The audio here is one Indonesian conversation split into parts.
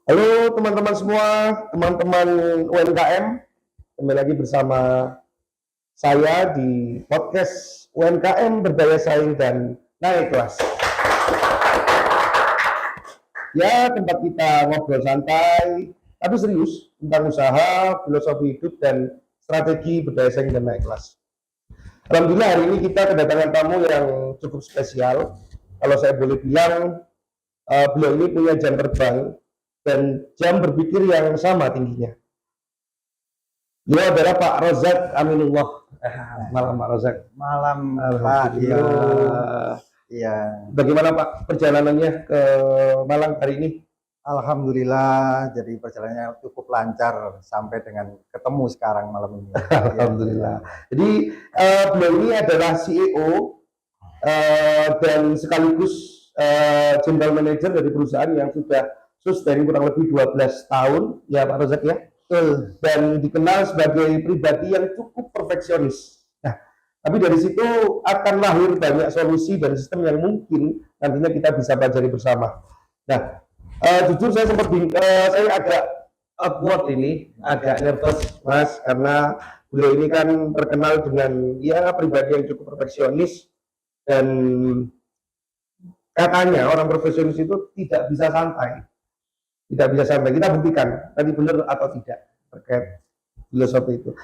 Halo teman-teman semua, teman-teman UMKM, kembali lagi bersama saya di podcast UMKM Berdaya Saing dan Naik Kelas. Ya, tempat kita ngobrol santai, tapi serius tentang usaha, filosofi hidup, dan strategi berdaya saing dan naik kelas. Alhamdulillah hari ini kita kedatangan tamu yang cukup spesial. Kalau saya boleh bilang, beliau ini punya jam terbang dan jam berpikir yang sama tingginya. Beliau adalah Pak Rozak Aminullah. Malam Pak Rozak. Malam Pak Dio. Iya. Bagaimana Pak perjalanannya ke Malang hari ini? Alhamdulillah, jadi perjalanannya cukup lancar sampai dengan ketemu sekarang malam ini. Alhamdulillah. Jadi beliau ini adalah CEO dan sekaligus general manager dari perusahaan yang sudah sustain kurang lebih 12 tahun, ya Pak Rozak ya. Betul. Dan dikenal sebagai pribadi yang cukup perfeksionis. Nah, tapi dari situ akan lahir banyak solusi dan sistem yang mungkin nantinya kita bisa pelajari bersama. Nah, jujur saya sempat saya agak awkward ini, agak nervous Mas, karena beliau ini kan terkenal dengan ya pribadi yang cukup perfeksionis dan katanya orang perfeksionis itu tidak bisa santai. Tidak bisa sampai kita buktikan tadi benar atau tidak terkait filosofi itu.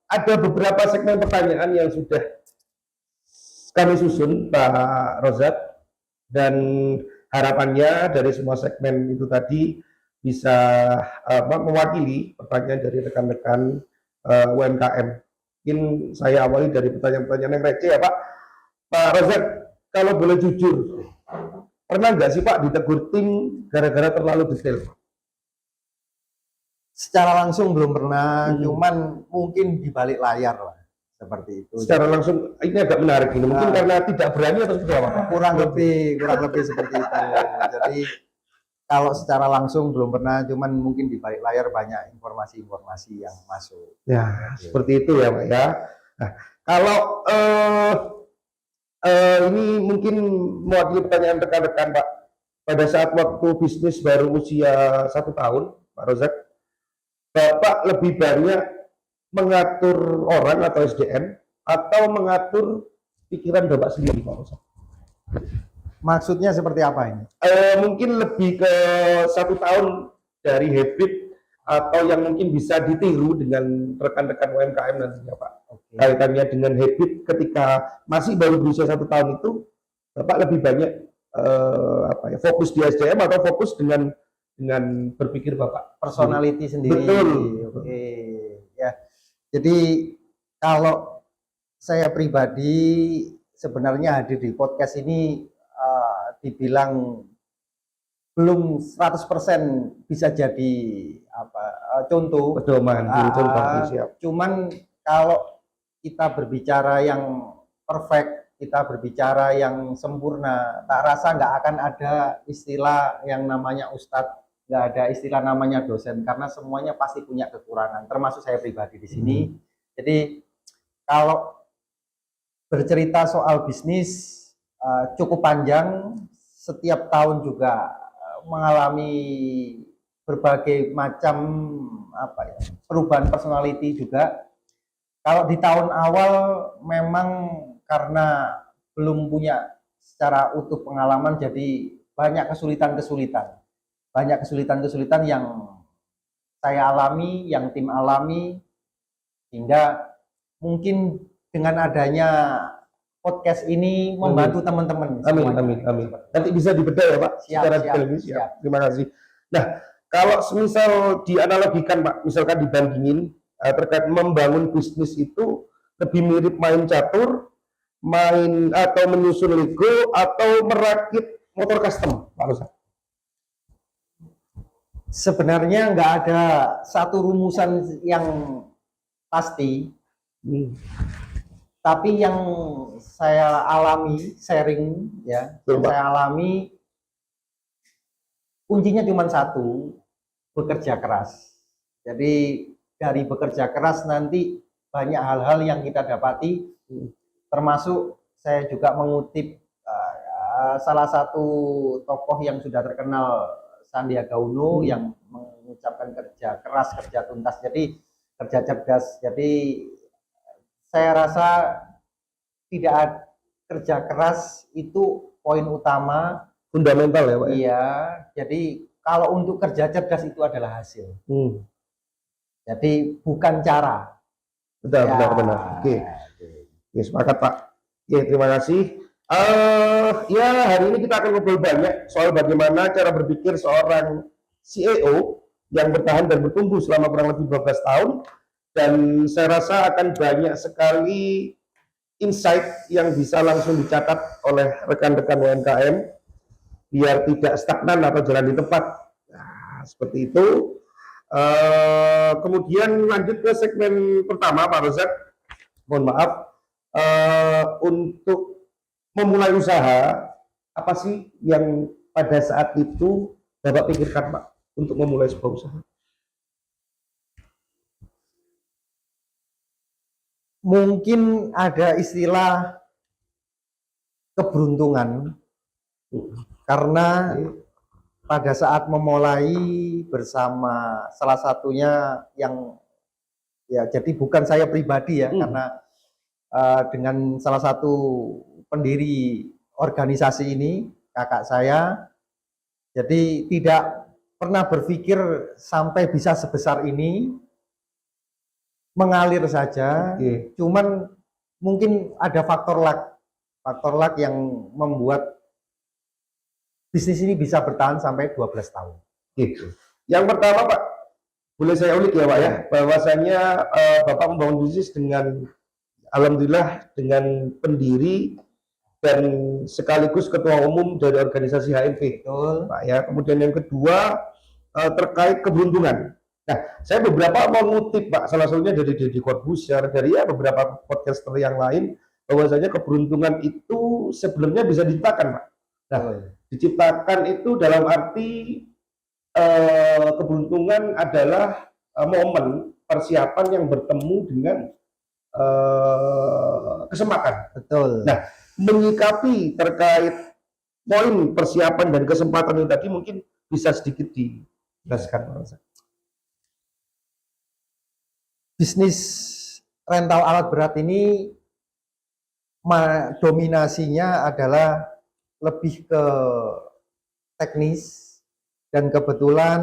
Ada beberapa segmen pertanyaan yang sudah kami susun Pak Rozak, dan harapannya dari semua segmen itu tadi bisa mewakili pertanyaan dari rekan-rekan UMKM. Mungkin saya awali dari pertanyaan-pertanyaan yang receh ya Pak. Pak Rozak, kalau boleh jujur, pernah nggak sih Pak ditegur tim gara-gara terlalu detail? Secara langsung belum pernah, cuman mungkin di balik layar lah, seperti itu. Secara langsung ini agak menarik ini, mungkin karena tidak berani atau seperti apa Pak? Kurang lebih seperti itu. Jadi kalau secara langsung belum pernah, cuman mungkin di balik layar banyak informasi-informasi yang masuk. Ya, seperti itu ya Pak ya. Nah, kalau ini mungkin mewakili pertanyaan rekan-rekan Pak. Pada saat waktu bisnis baru usia 1 tahun, Pak Rozak, Bapak lebih banyak mengatur orang atau SDM atau mengatur pikiran Bapak sendiri, Pak Rozak? Maksudnya seperti apa ini? Mungkin lebih ke 1 tahun dari habit atau yang mungkin bisa ditiru dengan rekan-rekan UMKM nantinya Pak. Kaitannya dengan habit ketika masih baru berusia 1 tahun itu, Bapak lebih banyak fokus di SDM atau fokus dengan berpikir Bapak personality sendiri. Betul. Oke. Ya. Jadi kalau saya pribadi sebenarnya hadir di podcast ini dibilang belum 100% bisa jadi contoh pedoman, contoh siap. Cuman kalau kita berbicara yang perfect, kita berbicara yang sempurna, tak rasa nggak akan ada istilah yang namanya ustadz, nggak ada istilah namanya dosen, karena semuanya pasti punya kekurangan, termasuk saya pribadi di sini. Jadi kalau bercerita soal bisnis cukup panjang, setiap tahun juga mengalami berbagai macam perubahan personality juga. Kalau di tahun awal memang karena belum punya secara utuh pengalaman, jadi banyak kesulitan yang saya alami, yang tim alami, hingga mungkin dengan adanya podcast ini membantu teman-teman. Amin. Nanti bisa dibedah ya Pak, secara detail. Siap. Terima kasih. Nah, kalau semisal dianalogikan Pak, misalkan dibandingin terkait membangun bisnis itu lebih mirip main catur, main atau menyusun Lego atau merakit motor custom, Pak Rozak? Sebenarnya nggak ada satu rumusan yang pasti. Tapi yang saya alami, sharing ya, saya alami, kuncinya cuma satu, bekerja keras. Jadi dari bekerja keras nanti banyak hal-hal yang kita dapati, termasuk saya juga mengutip salah satu tokoh yang sudah terkenal Sandiaga Uno yang mengucapkan kerja keras, kerja tuntas, jadi kerja cerdas. Jadi saya rasa tidak ada, kerja keras itu poin utama, Fundamental ya Pak. iya. Jadi kalau untuk kerja cerdas itu adalah hasil. Jadi bukan cara. Benar, Ya. benar. Oke. Oke, sepakat Pak. Oke, terima kasih. Ya, hari ini kita akan ngobrol banyak soal bagaimana cara berpikir seorang CEO yang bertahan dan bertumbuh selama kurang lebih 12 tahun. Dan saya rasa akan banyak sekali insight yang bisa langsung dicatat oleh rekan-rekan UMKM biar tidak stagnan atau jalan di tempat. Nah, seperti itu. Kemudian lanjut ke segmen pertama Pak Rozak. Mohon maaf, untuk memulai usaha, apa sih yang pada saat itu Bapak pikirkan Pak untuk memulai sebuah usaha? Mungkin ada istilah keberuntungan, karena pada saat memulai bersama salah satunya yang ya, jadi bukan saya pribadi ya, karena dengan salah satu pendiri organisasi ini, kakak saya, jadi tidak pernah berpikir sampai bisa sebesar ini, mengalir saja. Cuman mungkin ada faktor luck yang membuat bisnis ini bisa bertahan sampai 12 tahun. Yang pertama Pak, boleh saya ulik ya Pak ya, bahwasannya Bapak membangun bisnis dengan, alhamdulillah, dengan pendiri dan sekaligus ketua umum dari organisasi HMV. Betul. Pak ya. Kemudian yang kedua terkait keberuntungan. Nah, saya beberapa mau ngutip Pak, salah satunya dari Deddy Corbuzier, dari ya beberapa podcaster yang lain, bahwasanya keberuntungan itu sebelumnya bisa diciptakan Pak. Nah, diciptakan itu dalam arti keberuntungan adalah momen persiapan yang bertemu dengan kesempatan. Betul. Nah, menyikapi terkait poin persiapan dan kesempatan ini tadi mungkin bisa sedikit dijelaskan Pak. Bisnis rental alat berat ini dominasinya adalah lebih ke teknis, dan kebetulan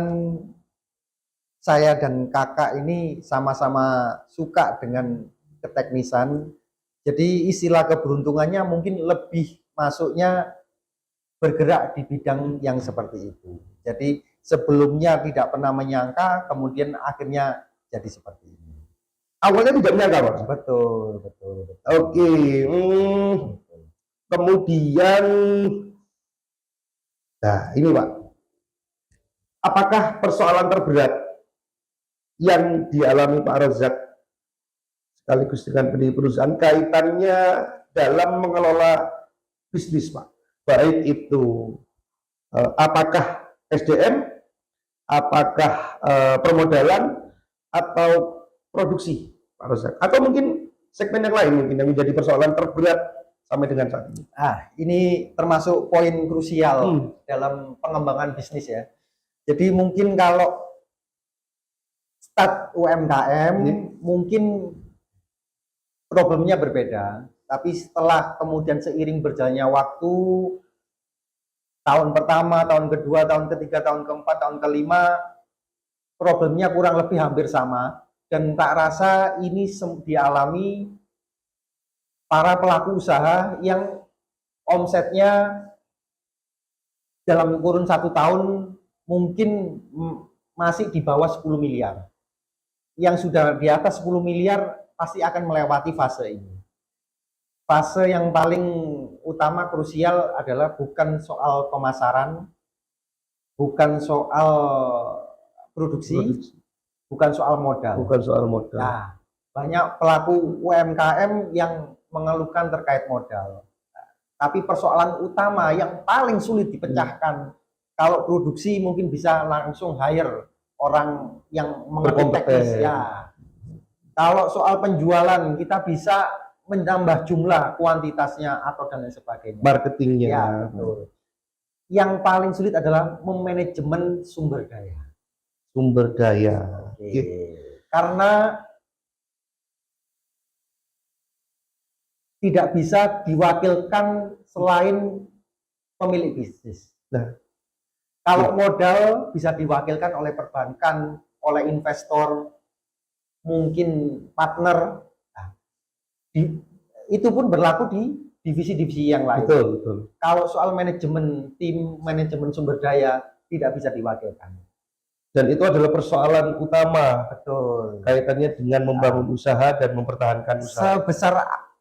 saya dan kakak ini sama-sama suka dengan keteknisan. Jadi istilah keberuntungannya mungkin lebih masuknya bergerak di bidang yang seperti itu. Jadi sebelumnya tidak pernah menyangka, kemudian akhirnya jadi seperti ini. Awalnya tidak menyangka Pak? Betul. Oke. Kemudian, nah ini Pak, apakah persoalan terberat yang dialami Pak Rozak sekaligus dengan pendiri perusahaan kaitannya dalam mengelola bisnis Pak? Baik itu apakah SDM, apakah permodalan, atau produksi Pak Rozak, atau mungkin segmen yang lain mungkin yang menjadi persoalan terberat sampai dengan saat ini? Ini termasuk poin krusial dalam pengembangan bisnis ya. Jadi mungkin kalau start UMKM mungkin problemnya berbeda, tapi setelah kemudian seiring berjalannya waktu, tahun pertama, tahun kedua, tahun ketiga, tahun keempat, tahun kelima, problemnya kurang lebih hampir sama, dan tak rasa ini dialami para pelaku usaha yang omsetnya dalam kurun 1 tahun mungkin masih di bawah 10 miliar. Yang sudah di atas 10 miliar pasti akan melewati fase ini. Fase yang paling utama krusial adalah bukan soal pemasaran, bukan soal produksi, bukan soal modal. Nah, banyak pelaku UMKM yang mengeluhkan terkait modal. Tapi persoalan utama yang paling sulit dipecahkan, kalau produksi mungkin bisa langsung hire orang yang mengerti teknis ya. Kalau soal penjualan kita bisa menambah jumlah, kuantitasnya atau dan lain sebagainya. Marketingnya. Ya, betul. yang paling sulit adalah memanajemen sumber daya. Sumber daya. Oke. Karena tidak bisa diwakilkan selain pemilik bisnis. Nah, Kalau modal bisa diwakilkan oleh perbankan, oleh investor, mungkin partner. Nah, itu pun berlaku di divisi-divisi yang lain. betul, betul. Kalau soal manajemen tim, manajemen sumber daya tidak bisa diwakilkan. Dan itu adalah persoalan utama Betul. kaitannya dengan membangun usaha dan mempertahankan usaha. Sebesar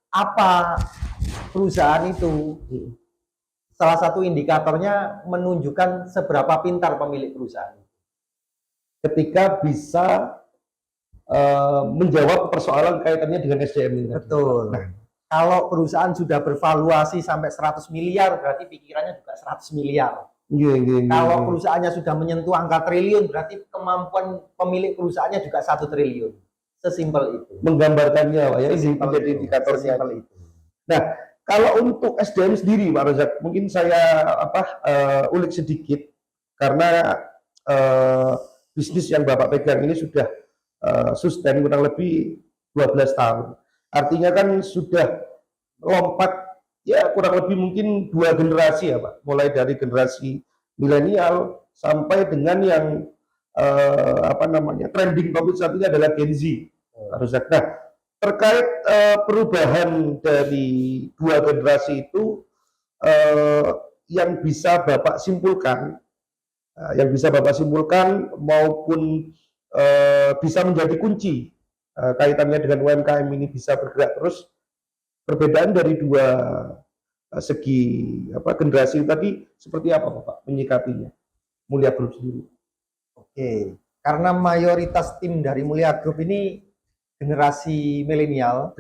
apa perusahaan itu, salah satu indikatornya menunjukkan seberapa pintar pemilik perusahaan. Ketika bisa menjawab persoalan kaitannya dengan SDM ini. Betul. Nah, kalau perusahaan sudah bervaluasi sampai 100 miliar, berarti pikirannya juga 100 miliar. Kalau perusahaannya sudah menyentuh angka triliun, berarti kemampuan pemilik perusahaannya juga 1 triliun. Sesimpel itu. Menggambarkannya, Pak, ya, ini menjadi indikatornya. Sesimpel itu. Nah, kalau untuk SDM sendiri, Pak Razak, mungkin saya ulik sedikit karena bisnis yang Bapak pegang ini sudah sustain kurang lebih 12 tahun. Artinya kan sudah lompat ya kurang lebih mungkin 2 generasi ya Pak, mulai dari generasi milenial sampai dengan yang trending topik saat ini adalah Gen Z. Nah, terkait perubahan dari 2 generasi itu yang bisa Bapak simpulkan, maupun bisa menjadi kunci kaitannya dengan UMKM ini bisa bergerak terus. Perbedaan dari 2 segi generasi tadi seperti apa Bapak menyikapinya Mulia Group sendiri? Oke, karena mayoritas tim dari Mulia Group ini generasi milenial.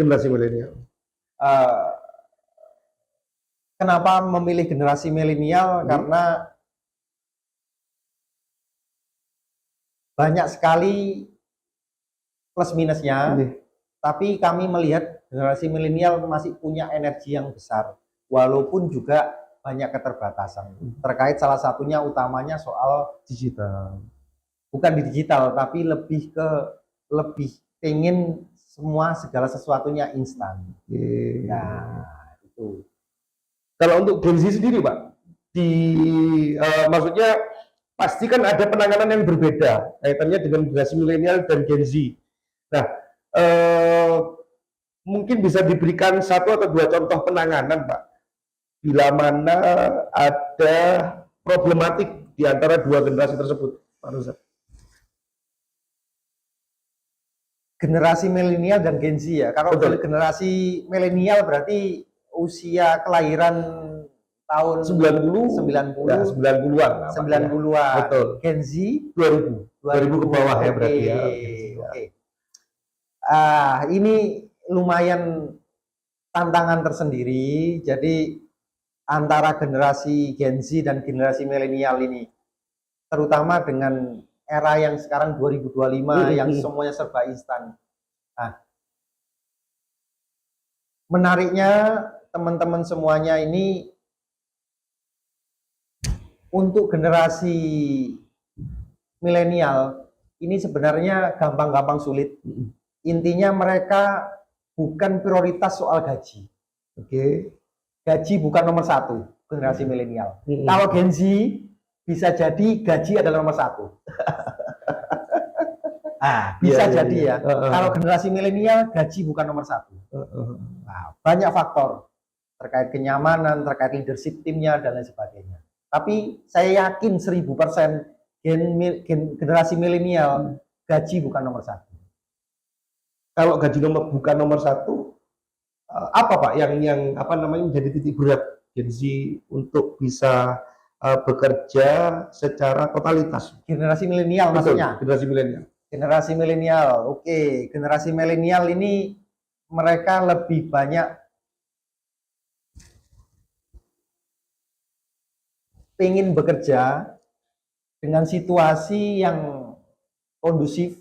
Kenapa memilih generasi milenial? Karena banyak sekali plus minusnya, tapi kami melihat generasi milenial masih punya energi yang besar, walaupun juga banyak keterbatasan. Terkait salah satunya utamanya soal digital. Bukan di digital, tapi lebih pengen segala sesuatunya instan. Nah, itu. Kalau untuk Gen Z sendiri, Pak, maksudnya pasti kan ada penanganan yang berbeda kaitannya dengan generasi milenial dan Gen Z. Nah, mungkin bisa diberikan 1 atau 2 contoh penanganan, Pak, bila mana ada problematik di antara 2 generasi tersebut, Pak Ruzak. Generasi milenial dan Gen Z ya. Kalau generasi milenial berarti usia kelahiran tahun 90-an. 90-an. Betul. Gen Z 2000 ke bawah ya berarti ya. Oke. Ini lumayan tantangan tersendiri. Jadi antara generasi Gen Z dan generasi milenial ini, terutama dengan era yang sekarang 2025 yang semuanya serba instan. Nah, menariknya teman-teman semuanya ini untuk generasi milenial ini sebenarnya gampang-gampang sulit. Intinya mereka bukan prioritas soal gaji. Gaji bukan nomor 1 generasi milenial. Kalau Gen Z bisa jadi gaji adalah nomor 1. Bisa jadi ya. Kalau generasi milenial gaji bukan nomor 1. Nah, banyak faktor terkait kenyamanan, terkait leadership timnya dan lain sebagainya. Tapi saya yakin 1000% generasi milenial gaji bukan nomor 1. Kalau gaji bukan nomor 1, apa Pak yang menjadi titik berat Gen Z untuk bisa bekerja secara totalitas? Generasi milenial maksudnya? Generasi milenial, oke. Generasi milenial ini mereka lebih banyak pengen bekerja dengan situasi yang kondusif,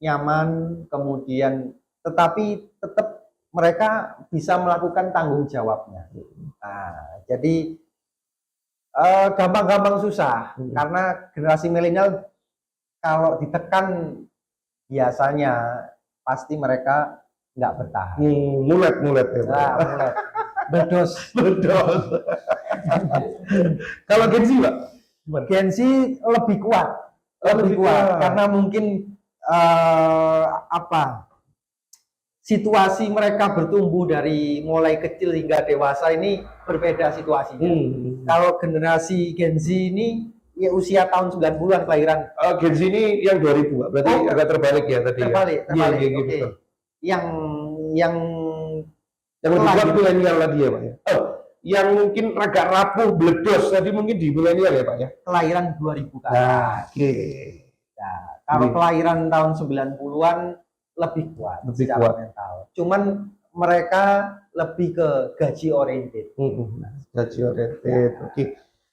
nyaman, kemudian tetapi tetap mereka bisa melakukan tanggung jawabnya. Nah, jadi Gampang-gampang susah Hmm. karena generasi milenial kalau ditekan biasanya pasti mereka nggak bertahan. Mulet ya, Pak. Nah, mulai berdos. Betul. Kalau Gen Z, Pak, gimana? Gen Z lebih kuat, lebih kuat karena mungkin apa? Situasi mereka bertumbuh dari mulai kecil hingga dewasa ini berbeda situasinya. Kalau generasi Gen Z ini ya usia tahun 90-an kelahiran. Gen Z ini yang 2000, Pak. Berarti Oh, agak terbalik ya tadi. Terbalik, Ya? terbalik. Iya, Oke. betul. Yang Yang lebih kuat lahir. milenial tadi ya, Pak ya. Yang mungkin agak rapuh, bledos tadi mungkin di milenial ya, Pak ya. kelahiran 2000 kan. Oke. Nah, kalau Iya. kelahiran tahun 90-an lebih kuat Lebih secara kuat. mental. Cuman mereka lebih ke gaji oriented. Gaji oriented. Oke.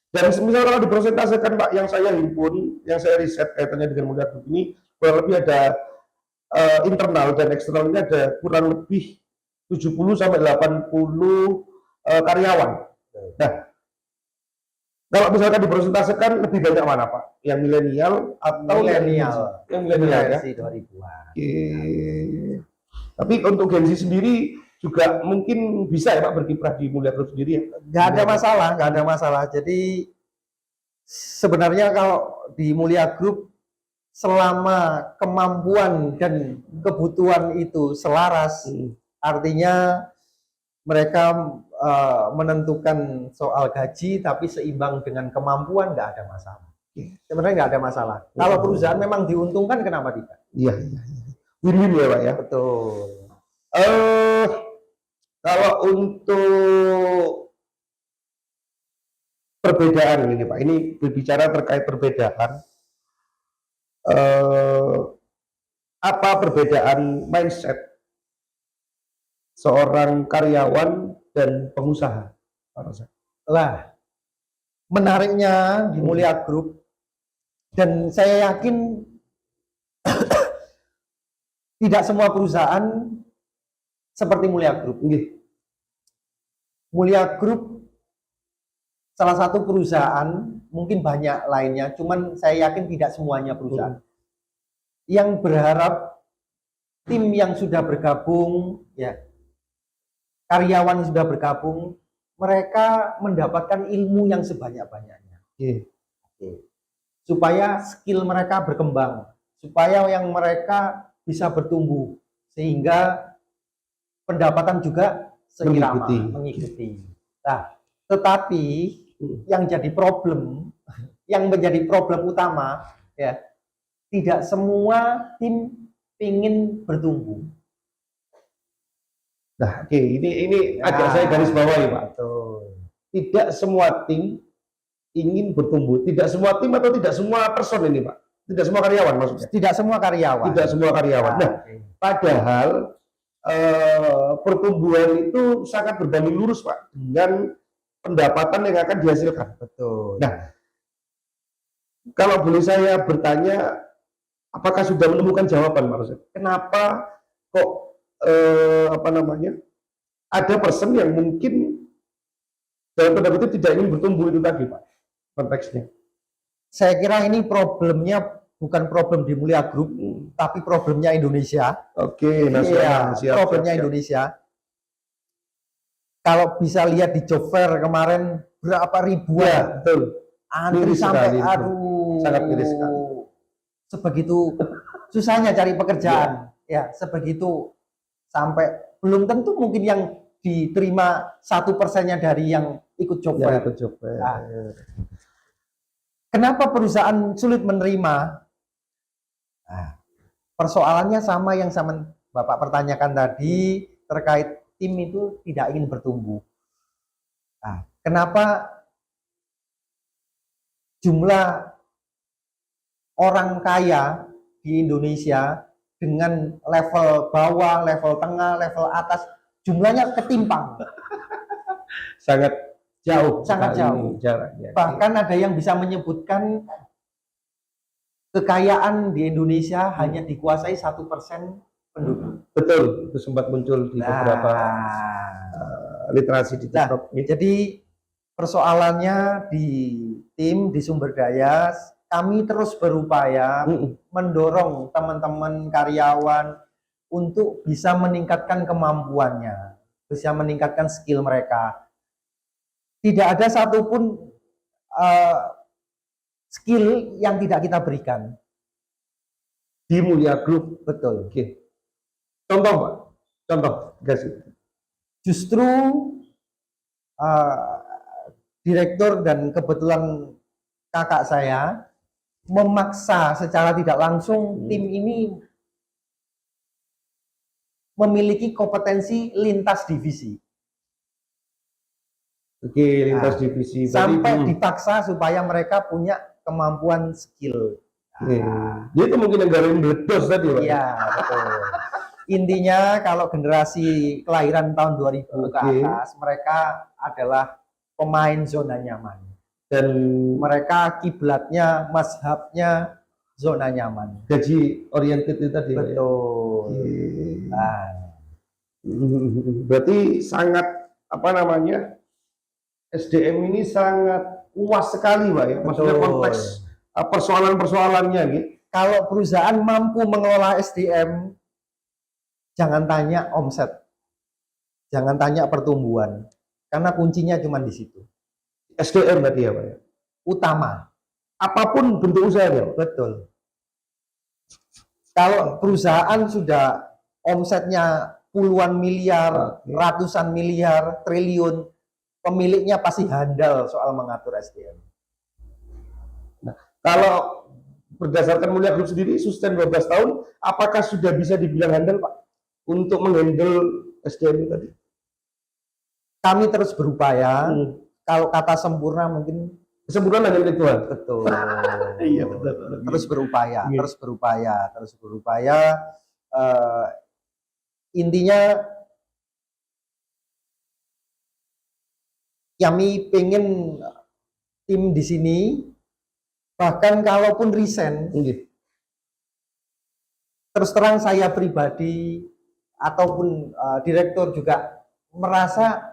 Dan misalnya kalau dipresentasikan, Pak, yang saya himpun, yang saya riset kaitannya dengan Mulia Group ini, kurang lebih ada internal dan eksternal ini ada kurang lebih 70 sampai 80 karyawan. Nah, kalau misalkan dipresentasikan lebih banyak mana, Pak? Yang milenial atau Milenial. Yang milenial ya. Generasi 2000-an. Oke. Tapi untuk Gen Z sendiri juga mungkin bisa ya, Pak, berkiprah di Mulia Group sendiri ya. Nggak ada masalah, nggak ada masalah. Jadi sebenarnya kalau di Mulia Group selama kemampuan dan kebutuhan itu selaras, artinya mereka menentukan soal gaji tapi seimbang dengan kemampuan, nggak ada masalah. Sebenarnya nggak ada masalah. Kalau perusahaan memang diuntungkan, kenapa tidak? Iya. Win-win ya, Pak ya. Betul. Kalau untuk perbedaan ini, Pak, ini berbicara terkait perbedaan. Apa perbedaan mindset seorang karyawan dan pengusaha? Pak Rosa? Lah, menariknya di Mulia Group, dan saya yakin tidak semua perusahaan seperti Mulia Group. Mulia Group salah satu perusahaan, mungkin banyak lainnya, cuman saya yakin tidak semuanya perusahaan yang berharap tim yang sudah bergabung, ya karyawan yang sudah bergabung, mereka mendapatkan ilmu yang sebanyak-banyaknya. Supaya skill mereka berkembang, supaya yang mereka bisa bertumbuh, sehingga pendapatan juga seirama, mengikuti. Nah, tetapi yang jadi problem, yang menjadi problem utama, ya, tidak semua tim ingin bertumbuh. Nah, oke, ini agak saya garis bawahi, Pak. Betul. Tidak semua tim ingin bertumbuh. Tidak semua tim atau tidak semua person ini, Pak. Tidak semua karyawan maksudnya. Tidak semua karyawan. Tidak semua karyawan. Nah, padahal pertumbuhan itu sangat berbanding lurus, Pak, dengan pendapatan yang akan dihasilkan. Betul. Nah, kalau boleh saya bertanya, apakah sudah menemukan jawaban, Pak Rosa? Kenapa kok ada person yang mungkin dalam tanda kutip tidak ingin bertumbuh itu tadi, Pak, konteksnya? Saya kira ini problemnya bukan problem di Mulia Group, tapi problemnya Indonesia. Oke, nasional. Iya, problemnya Indonesia. Kalau bisa lihat di job fair kemarin berapa ribuan, ya, betul. Antri Miris sampai sekali, aduh, sangat miris sekali. Sebegitu susahnya cari pekerjaan, ya sebegitu, sampai belum tentu mungkin yang diterima 1%-nya dari yang ikut job fair. Nah, kenapa perusahaan sulit menerima? Nah, persoalannya sama yang sama Bapak pertanyakan tadi, terkait tim itu tidak ingin bertumbuh. Nah, kenapa jumlah orang kaya di Indonesia dengan level bawah, level tengah, level atas, jumlahnya ketimpang. Sangat jauh. Sangat jauh. Jaraknya. Bahkan ada yang bisa menyebutkan kekayaan di Indonesia hanya dikuasai 1% penduduk. Betul, itu sempat muncul di beberapa literasi di TikTok. Jadi persoalannya di tim, di sumber daya, kami terus berupaya mendorong teman-teman karyawan untuk bisa meningkatkan kemampuannya, bisa meningkatkan skill mereka. Tidak ada satupun skill yang tidak kita berikan. Di Mulia Group. Betul. Oke. Contoh, Pak. Contoh, kasih. Justru direktur dan kebetulan kakak saya memaksa secara tidak langsung tim ini memiliki kompetensi lintas divisi. Oke, lintas divisi. Sampai dipaksa supaya mereka punya kemampuan skill. Jadi itu mungkin yang garing meledos tadi, Pak. Iya, betul. Intinya kalau generasi kelahiran tahun 2000 ke atas, mereka adalah pemain zona nyaman. Dan mereka kiblatnya, mazhabnya zona nyaman. Gaji oriented itu tadi, betul. Nah. Berarti sangat apa namanya? SDM ini sangat luas sekali, Pak ya. Maksudnya kompleks persoalan-persoalannya gitu. Kalau perusahaan mampu mengelola SDM, jangan tanya omset, jangan tanya pertumbuhan, karena kuncinya cuma di situ. SDM tadi ya, Pak ya. Utama. Apapun bentuk usahanya. Betul. Kalau perusahaan sudah omsetnya puluhan miliar, ratusan miliar, triliun, pemiliknya pasti handal soal mengatur SDM. Nah, kalau berdasarkan Mulia Group sendiri, sustain 12 tahun, apakah sudah bisa dibilang handal, Pak? Untuk menghandle SDM tadi? Kami terus berupaya. Kalau kata sempurna mungkin sempurna hanya milik Tuhan. Betul. Iya, betul. Terus berupaya, terus berupaya. Intinya kami pengen tim di sini, bahkan kalaupun resign, terus terang saya pribadi ataupun direktur juga merasa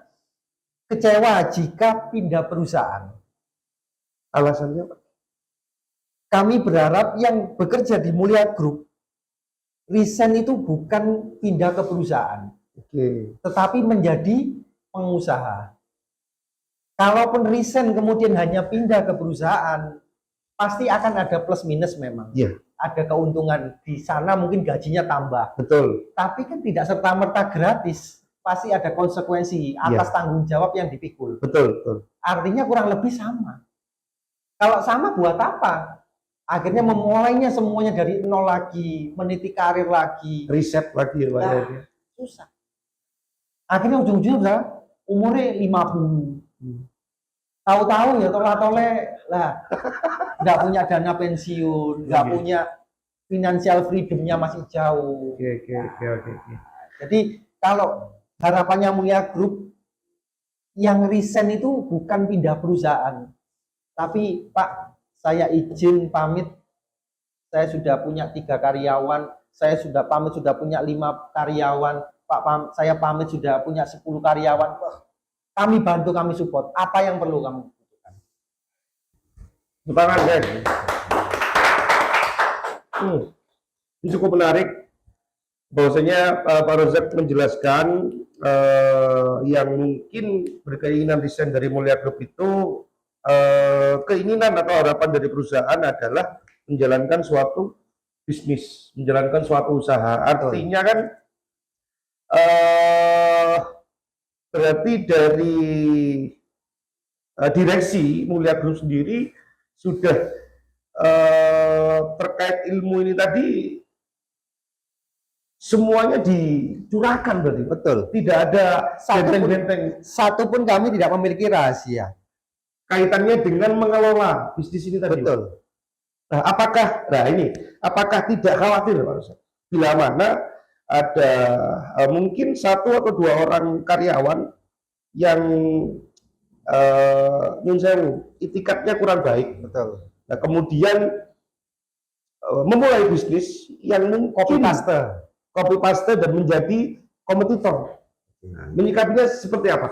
kecewa jika pindah perusahaan. Alasannya, Pak? Kami berharap yang bekerja di Mulia Group resign itu bukan pindah ke perusahaan, tetapi menjadi pengusaha. Kalaupun resign kemudian hanya pindah ke perusahaan, pasti akan ada plus minus memang. Ada keuntungan di sana, mungkin gajinya tambah. Betul. Tapi kan tidak serta-merta gratis. Pasti ada konsekuensi atas tanggung jawab yang dipikul. Betul, betul. Artinya kurang lebih sama. Kalau sama buat apa? Akhirnya memulainya semuanya dari nol lagi, meniti karir lagi, riset lagi ya, susah. Akhirnya ujung-ujungnya umurnya 50. Tahu-tahu ya tolak-tolak lah, nggak punya dana pensiun, nggak punya financial freedomnya masih jauh. Oke. Jadi kalau harapannya Mulia Group yang resign itu bukan pindah perusahaan, tapi Pak, saya izin pamit, saya sudah punya 3 karyawan, saya sudah pamit sudah punya 5 karyawan, Pak, saya pamit sudah punya 10 karyawan. Kami bantu, kami support. Apa yang perlu kamu butuhkan? Tangan, guys. Ini cukup menarik. Bahwasanya Pak Rozak menjelaskan yang mungkin berkeinginan resign dari Mulia Group itu keinginan atau harapan dari perusahaan adalah menjalankan suatu bisnis, menjalankan suatu usaha. Artinya kan berarti dari direksi Mulia Group sendiri sudah terkait ilmu ini tadi semuanya dicurahkan berarti. Betul. Tidak ada benteng-benteng. Satu pun kami tidak memiliki rahasia. Kaitannya dengan mengelola bisnis ini tadi. Betul. Nah, apakah tidak khawatir, Pak Ustaz? Bila mana ada mungkin 1 atau 2 orang karyawan yang itikadnya kurang baik. Betul. Nah, kemudian memulai bisnis yang mungkin copy paste dan menjadi kompetitor. Nah, menyikapinya seperti apa?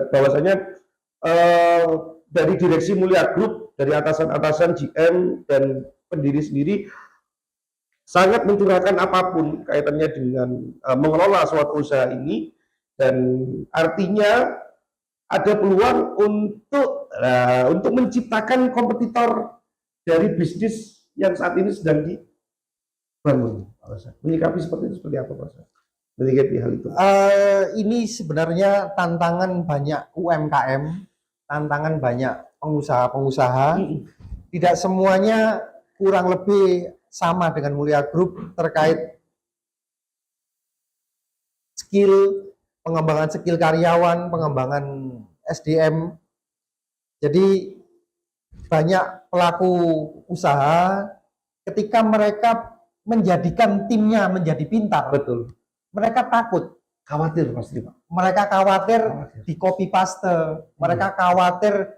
Bahwasanya eh, dari direksi Mulia Group, dari atasan-atasan GM dan pendiri sendiri sangat mencurahkan apapun kaitannya dengan mengelola suatu usaha ini, dan artinya ada peluang untuk menciptakan kompetitor dari bisnis yang saat ini sedang dibangun. Menyikapi seperti itu seperti apa, Pak? Menyikapi hal itu. Ini sebenarnya tantangan banyak UMKM, tantangan banyak pengusaha-pengusaha. Tidak semuanya kurang lebih sama dengan Mulia Group terkait skill, pengembangan skill karyawan, pengembangan SDM. Jadi banyak pelaku usaha ketika mereka menjadikan timnya menjadi pintar, Betul. mereka takut. Khawatir pasti, Pak. Mereka khawatir di copy paste, mereka khawatir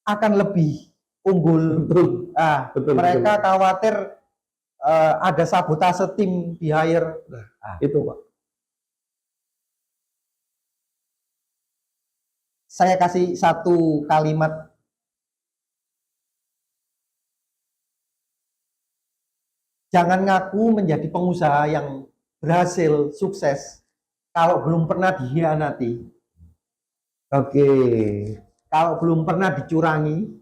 akan lebih unggul. Betul. Betul, Mereka betul. khawatir ada sabotase tim di hire. Itu, Pak. Saya kasih satu kalimat. Jangan ngaku menjadi pengusaha yang berhasil, sukses, kalau belum pernah dikhianati. Oke. Kalau belum pernah dicurangi,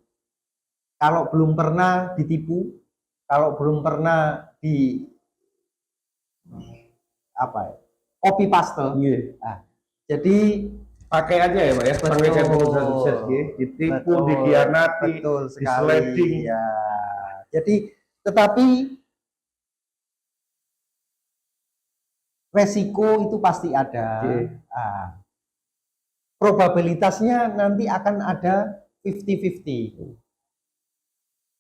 kalau belum pernah ditipu, kalau belum pernah di copy paste. Iya. Jadi Pakaiannya ya, Pak ya. Pakaian pengusaha sukses, ditipu, dikhianati, betul di-sliding. sekali. Ya. Jadi tetapi resiko itu pasti ada. Probabilitasnya nanti akan ada 50-50.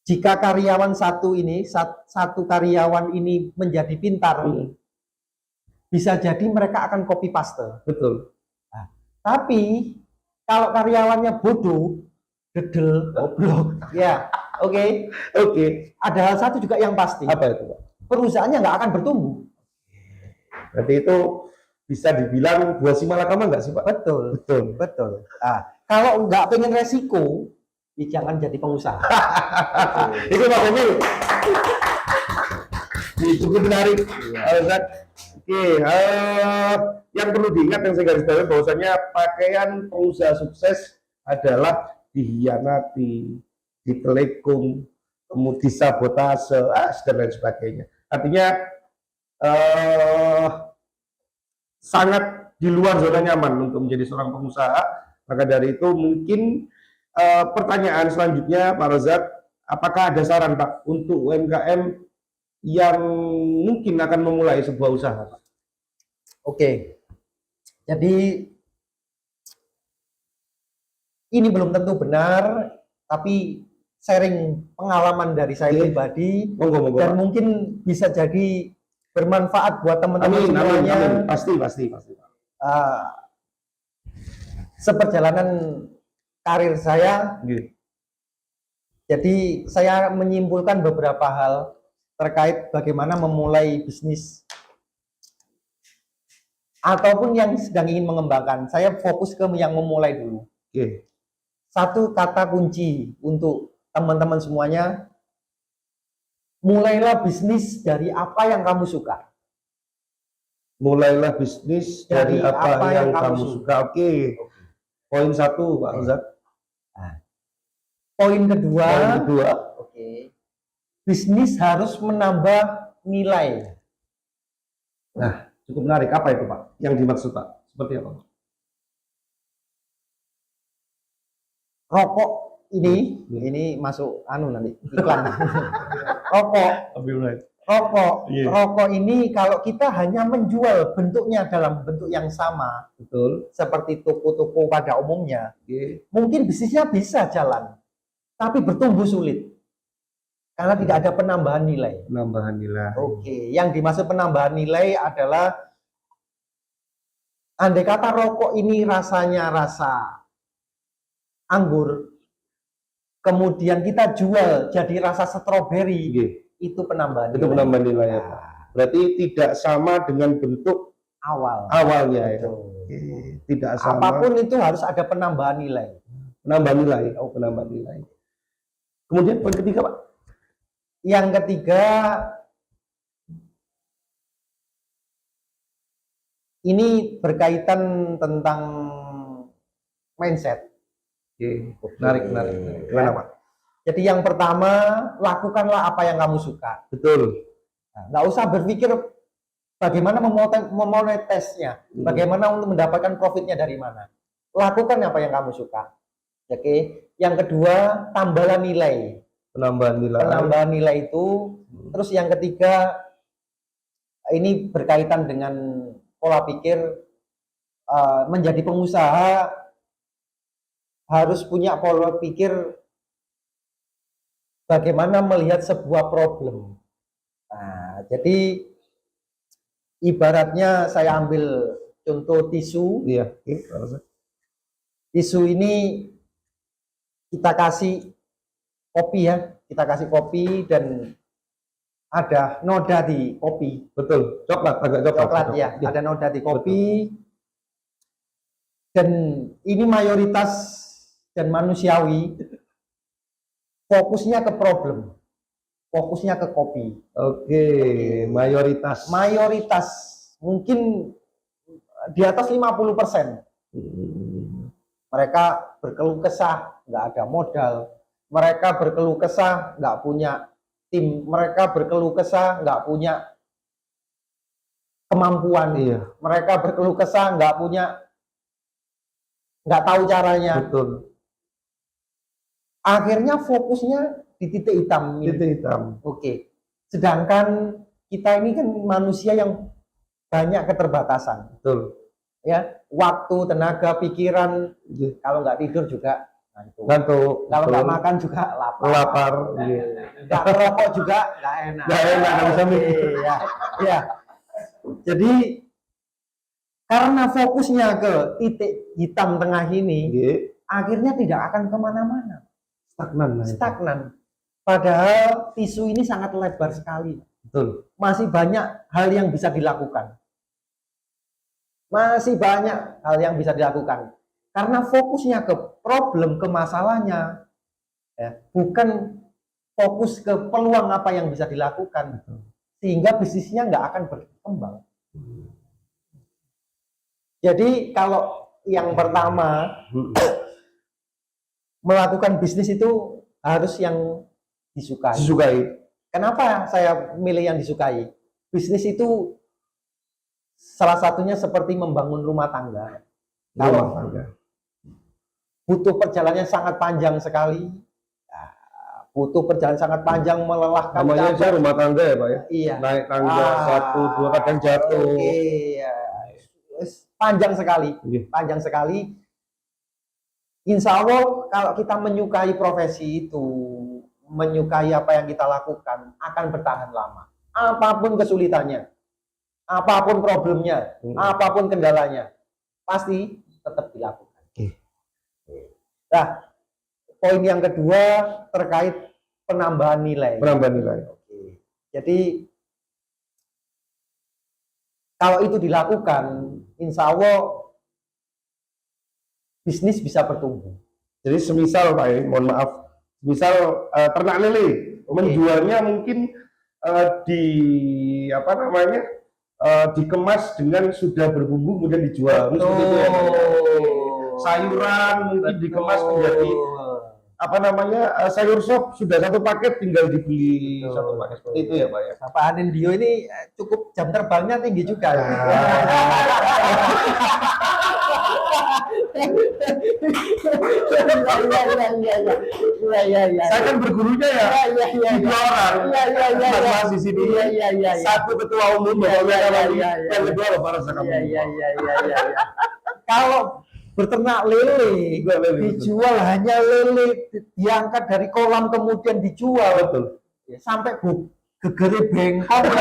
Jika karyawan satu karyawan ini menjadi pintar, bisa jadi mereka akan copy paste. Betul. Tapi kalau karyawannya bodoh, dedel, goblok, ya, oke. Ada hal satu juga yang pasti. Apa itu, Pak? Perusahaannya nggak akan bertumbuh. Berarti itu bisa dibilang buah si malakama nggak sih, Pak? Betul. Kalau nggak pengen resiko, ya jangan jadi pengusaha. Itu Pak Emil. Ini cukup menarik. Yang perlu diingat, yang saya garis bawahi bahwasanya pakaian pengusaha sukses adalah dihianati, ditelekung, kemudian disabotase, dan lain sebagainya. Artinya sangat di luar zona nyaman untuk menjadi seorang pengusaha. Maka dari itu mungkin pertanyaan selanjutnya, Pak Rozak, apakah ada saran, Pak, untuk UMKM yang mungkin akan memulai sebuah usaha, Pak? Oke. Jadi ini belum tentu benar, tapi sharing pengalaman dari saya pribadi, dan mungkin bisa jadi bermanfaat buat teman-teman semuanya. Amin. Pasti. Seperjalanan karir saya, jadi saya menyimpulkan beberapa hal terkait bagaimana memulai bisnis ataupun yang sedang ingin mengembangkan. Saya fokus ke yang memulai dulu. Satu kata kunci untuk teman-teman semuanya: mulailah bisnis dari apa yang kamu suka. Mulailah bisnis dari apa yang kamu suka. Oke. Poin satu, Pak Rozak. Poin kedua, oke. Bisnis harus menambah nilai. Nah, cukup menarik. Apa itu, Pak? Yang dimaksud, Pak? Seperti apa? Rokok ini masuk nanti iklan. Rokok ini kalau kita hanya menjual bentuknya dalam bentuk yang sama, betul, seperti toko-toko pada umumnya, mungkin bisnisnya bisa jalan, tapi bertumbuh sulit karena tidak ada penambahan nilai. Oke, yang dimaksud penambahan nilai adalah andai kata rokok ini rasanya rasa anggur, kemudian kita jual jadi rasa stroberi, itu penambahan nilai. Itu penambahan nilai ya, Pak. Berarti tidak sama dengan bentuk awalnya ya. Tidak sama. Apapun itu harus ada penambahan nilai. Penambah nilai. Oh, penambah nilai. Kemudian poin ketiga, Pak. Yang ketiga, ini berkaitan tentang mindset. Oke, menarik. Gimana, Pak? Jadi yang pertama, lakukanlah apa yang kamu suka. Betul. Nah, nggak usah berpikir bagaimana memonetisnya, bagaimana untuk mendapatkan profitnya dari mana. Lakukan apa yang kamu suka. Oke. Yang kedua, tambahlah nilai. Penambahan nilai. Penambahan nilai itu. Terus yang ketiga, ini berkaitan dengan pola pikir, menjadi pengusaha harus punya pola pikir bagaimana melihat sebuah problem. Nah, jadi ibaratnya saya ambil contoh tisu. Iya. Tisu ini kita kasih kopi ya, kita kasih kopi dan ada noda di kopi. Betul. Agak coklat. Ya, ada noda di kopi. Betul. Dan ini mayoritas dan manusiawi fokusnya ke problem, fokusnya ke kopi. Oke. Mayoritas mungkin di atas 50%. Mereka berkeluh kesah nggak ada modal, mereka berkeluh kesah nggak punya tim, mereka berkeluh kesah nggak punya kemampuan, mereka berkeluh kesah nggak tahu caranya. Betul. Akhirnya fokusnya di titik hitam. Oke. Sedangkan kita ini kan manusia yang banyak keterbatasan. Betul. Ya, waktu, tenaga, pikiran. Kalau nggak tidur juga ngantuk. Kalau nggak makan juga lapar. Nggak merokok juga nggak enak. Nggak bisa mikir. Ya. Jadi karena fokusnya ke titik hitam tengah ini, akhirnya tidak akan kemana-mana. Stagnan. Padahal tisu ini sangat lebar sekali. Betul. Masih banyak hal yang bisa dilakukan. Karena fokusnya ke problem, ke masalahnya, ya, bukan fokus ke peluang apa yang bisa dilakukan, sehingga bisnisnya nggak akan berkembang. Jadi kalau yang pertama, melakukan bisnis itu harus yang disukai. Kenapa saya milih yang disukai? Bisnis itu salah satunya seperti membangun rumah tangga. Butuh perjalanan sangat panjang sekali. Melelahkan. Namanya saya rumah tangga ya, Pak ya? Iya. Naik tangga 1, 2 kadang jatuh. Panjang sekali. Insya Allah kalau kita menyukai profesi itu, menyukai apa yang kita lakukan, akan bertahan lama. Apapun kesulitannya, apapun problemnya, apapun kendalanya, pasti tetap dilakukan. Nah, poin yang kedua terkait penambahan nilai. Jadi kalau itu dilakukan, insya Allah bisnis bisa bertumbuh. Jadi semisal Pak, mohon maaf, misal ternak lele, menjualnya mungkin dikemas dengan sudah berbumbu kemudian dijual. Seperti itu ya, Pak. Sayuran mungkin dikemas menjadi sayur sop, sudah satu paket tinggal dibeli satu paket. Seperti itu ya, Pak ya. Pak Anindyo ini cukup jam terbangnya tinggi juga. Saya kan bergurunya ya, tiga orang. Mas di sini. Satu ketua umum, yang kedua para sakamu. Kalau berternak lele, dijual hanya lele, diangkat dari kolam kemudian dijual, betul. Sampai gegere bengkok.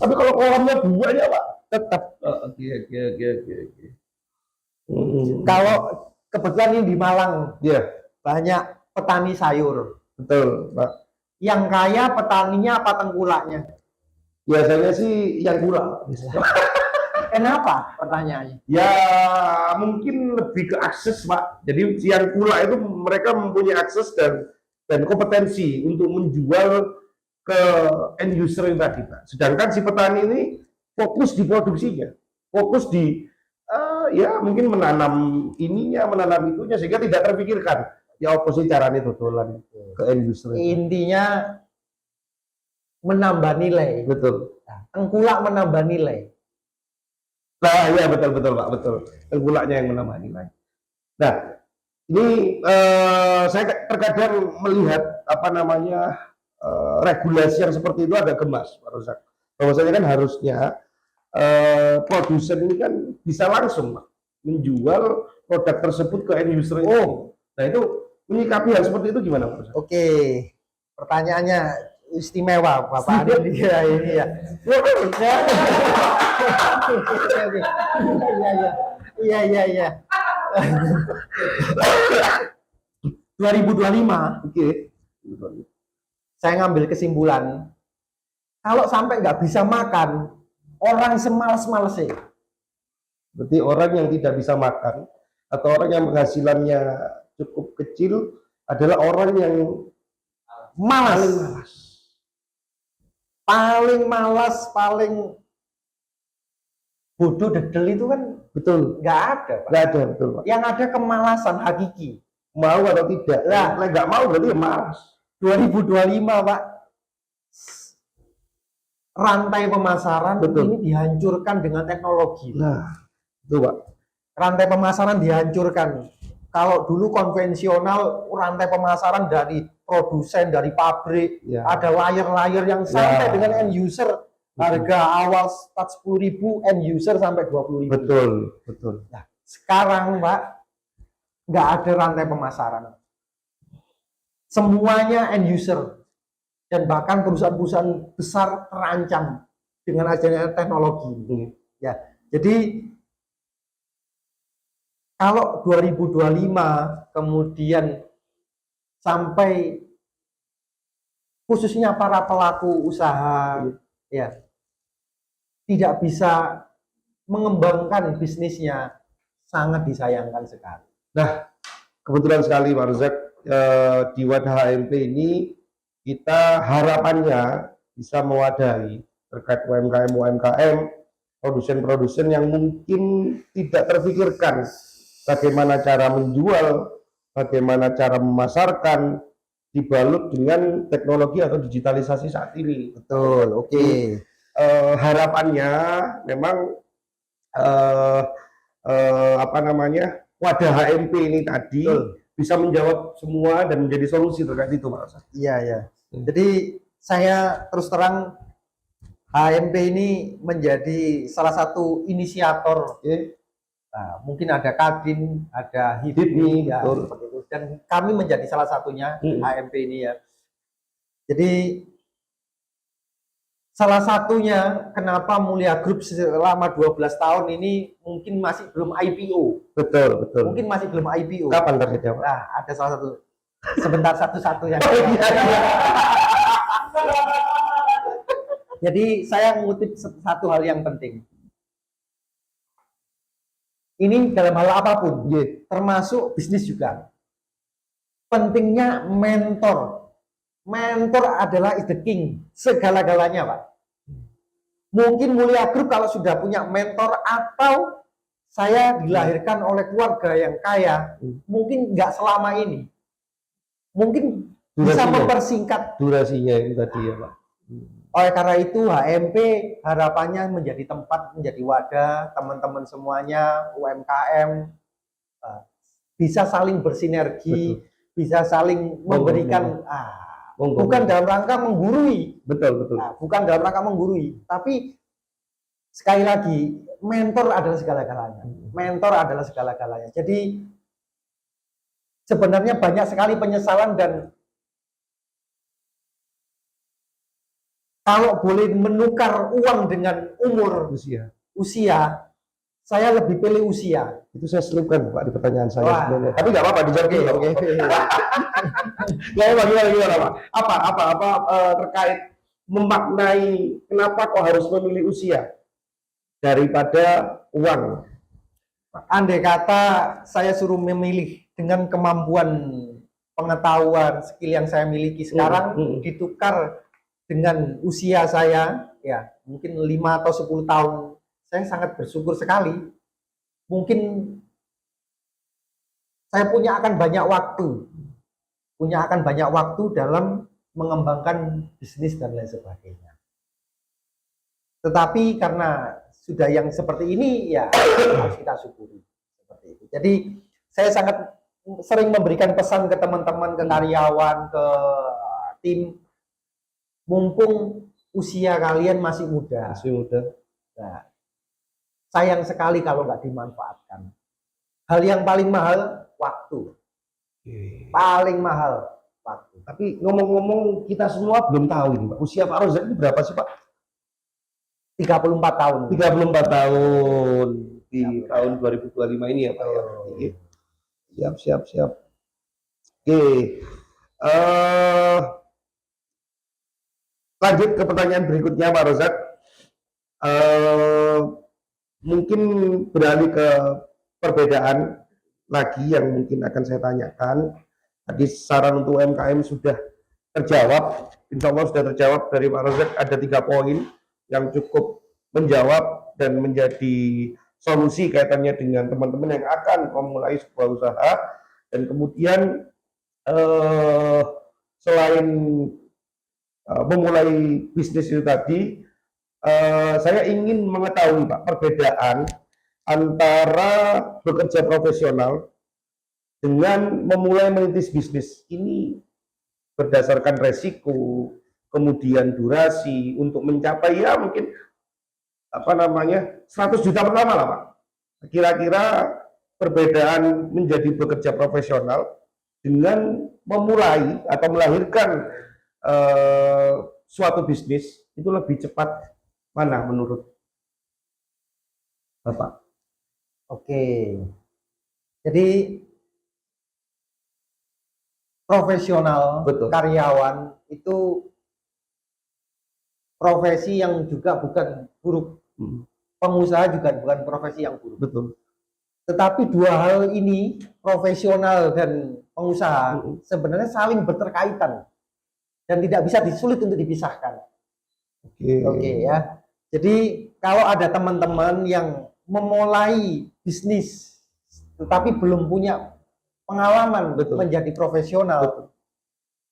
Tapi kalau kolamnya buahnya Pak, tetap. Oke. Kalau kebetulan ini di Malang, banyak petani sayur. Betul, Pak. Yang kaya petaninya apa tengkulaknya? Biasanya sih yang gula. Kenapa? Pertanyaannya. Ya mungkin lebih ke akses Pak. Jadi yang pula itu mereka mempunyai akses dan kompetensi untuk menjual ke end user yang tadi Pak. Sedangkan si petani ini fokus di produksinya, fokus di ya mungkin menanam ininya, menanam itunya sehingga tidak terpikirkan ya apa sih caranya dodolan ke end user. Intinya menambah nilai. Betul. Tengkulak menambah nilai. Nah, ya betul Pak, betul. Tengkulaknya yang menambah nilai. Nah, ini saya terkadang melihat apa namanya regulasi yang seperti itu agak gemas, Pak Rozak. Bahwasanya kan harusnya produsen ini kan bisa langsung Pak, menjual produk tersebut ke end user. Nah itu menyikapi hal seperti itu gimana Pak Rozak? Oke, pertanyaannya istimewa Bapak ini ya. Iya. 2025, Oke. saya ngambil kesimpulan, kalau sampai nggak bisa makan, orang semalas-malesnya. Berarti orang yang tidak bisa makan atau orang yang penghasilannya cukup kecil adalah orang yang Malas. Paling malas, paling bodoh dedel itu kan betul nggak ada, Pak. nggak ada betul Pak. Yang ada kemalasan hakiki. Mau atau tidak? Lah, nggak mau berarti ya malas. 2025 Pak, rantai pemasaran Betul. ini dihancurkan dengan teknologi. Nah, itu Pak. Rantai pemasaran dihancurkan. Kalau dulu konvensional, rantai pemasaran dari produsen, dari pabrik, Ya. ada layar-layar yang sampai Ya. dengan end user. Harga awal start 10.000, end user sampai 20.000. Betul. Nah, sekarang Pak, nggak ada rantai pemasaran. Semuanya end user. Dan bahkan perusahaan-perusahaan besar terancam dengan adanya teknologi. Ya, jadi kalau 2025 kemudian sampai khususnya para pelaku usaha ya tidak bisa mengembangkan bisnisnya, sangat disayangkan sekali. Nah, kebetulan sekali Pak Rozak, di Wadah HMP ini kita harapannya bisa mewadahi terkait UMKM, produsen-produsen yang mungkin tidak terpikirkan bagaimana cara menjual, bagaimana cara memasarkan, dibalut dengan teknologi atau digitalisasi saat ini. Betul, oke. Harapannya memang apa namanya Wadah HMP ini tadi bisa menjawab semua dan menjadi solusi terkait itu, Pak Rosa. Iya. Jadi saya terus terang HMP ini menjadi salah satu inisiator. Nah, mungkin ada Kadin, ada HIPMI, ya, seperti itu. Dan kami menjadi salah satunya HMP ini ya. Jadi salah satunya kenapa Mulia Group selama 12 tahun ini mungkin masih belum IPO. Betul. Mungkin masih belum IPO. Kapan targetnya, Pak? Nah, ada salah satu. Sebentar satu-satu yang. Jadi saya mengutip satu hal yang penting. Ini dalam hal apapun, termasuk bisnis juga. Pentingnya mentor. Mentor adalah is the king, segala-galanya, Pak. Mungkin Mulia Group kalau sudah punya mentor atau saya dilahirkan oleh keluarga yang kaya, mungkin nggak selama ini. Mungkin bisa mempersingkat durasinya itu tadi ya, Pak. Oleh karena itu HMP harapannya menjadi tempat, menjadi wadah teman-teman semuanya UMKM bisa saling bersinergi, bisa saling memberikan bukan dalam rangka menggurui. Betul. Bukan dalam rangka menggurui, tapi sekali lagi mentor adalah segala-galanya. Mentor adalah segala-galanya. Jadi sebenarnya banyak sekali penyesalan dan kalau boleh menukar uang dengan umur usia, saya lebih pilih usia. Itu saya selipkan Pak di pertanyaan saya sebenarnya. Tapi nggak apa-apa dijawab. Oke. Gimana Pak? Apa terkait memaknai kenapa kok harus memilih usia? daripada uang. Andai kata saya suruh memilih dengan kemampuan pengetahuan skill yang saya miliki sekarang ditukar dengan usia saya ya mungkin 5 atau 10 tahun, saya sangat bersyukur sekali. Mungkin saya punya akan banyak waktu dalam mengembangkan bisnis dan lain sebagainya. Tetapi karena sudah yang seperti ini ya harus kita syukuri seperti itu. Jadi saya sangat sering memberikan pesan ke teman-teman, ke karyawan, ke tim, mumpung usia kalian masih muda. Nah, sayang sekali kalau nggak dimanfaatkan. Hal yang paling mahal waktu. Paling mahal waktu. Tapi ngomong-ngomong kita semua belum tahu ini Pak. Usia Pak Rozak ini berapa sih Pak? 34 tahun. 34 tahun di tahun 2025 ini ya Pak. Ya. Siap. Oke. Lanjut ke pertanyaan berikutnya Pak Rozak. Mungkin beralih ke perbedaan lagi yang mungkin akan saya tanyakan. Tadi saran untuk UMKM sudah terjawab, insya Allah sudah terjawab dari Pak Rozak. Ada 3 poin yang cukup menjawab dan menjadi solusi kaitannya dengan teman-teman yang akan memulai sebuah usaha. Dan kemudian selain memulai bisnis itu tadi, saya ingin mengetahui Pak perbedaan antara bekerja profesional dengan memulai merintis bisnis. Ini berdasarkan resiko, kemudian durasi untuk mencapai ya mungkin 100 juta pertama lah Pak. Kira-kira perbedaan menjadi bekerja profesional dengan memulai atau melahirkan suatu bisnis itu lebih cepat mana menurut Bapak? Oke. Jadi profesional, Betul. karyawan itu profesi yang juga bukan buruk. Pengusaha juga bukan profesi yang buruk. Betul. Tetapi dua hal ini, profesional dan pengusaha, sebenarnya saling berterkaitan dan tidak bisa disulit untuk dipisahkan. Oke ya. Jadi kalau ada teman-teman yang memulai bisnis tetapi belum punya pengalaman menjadi profesional,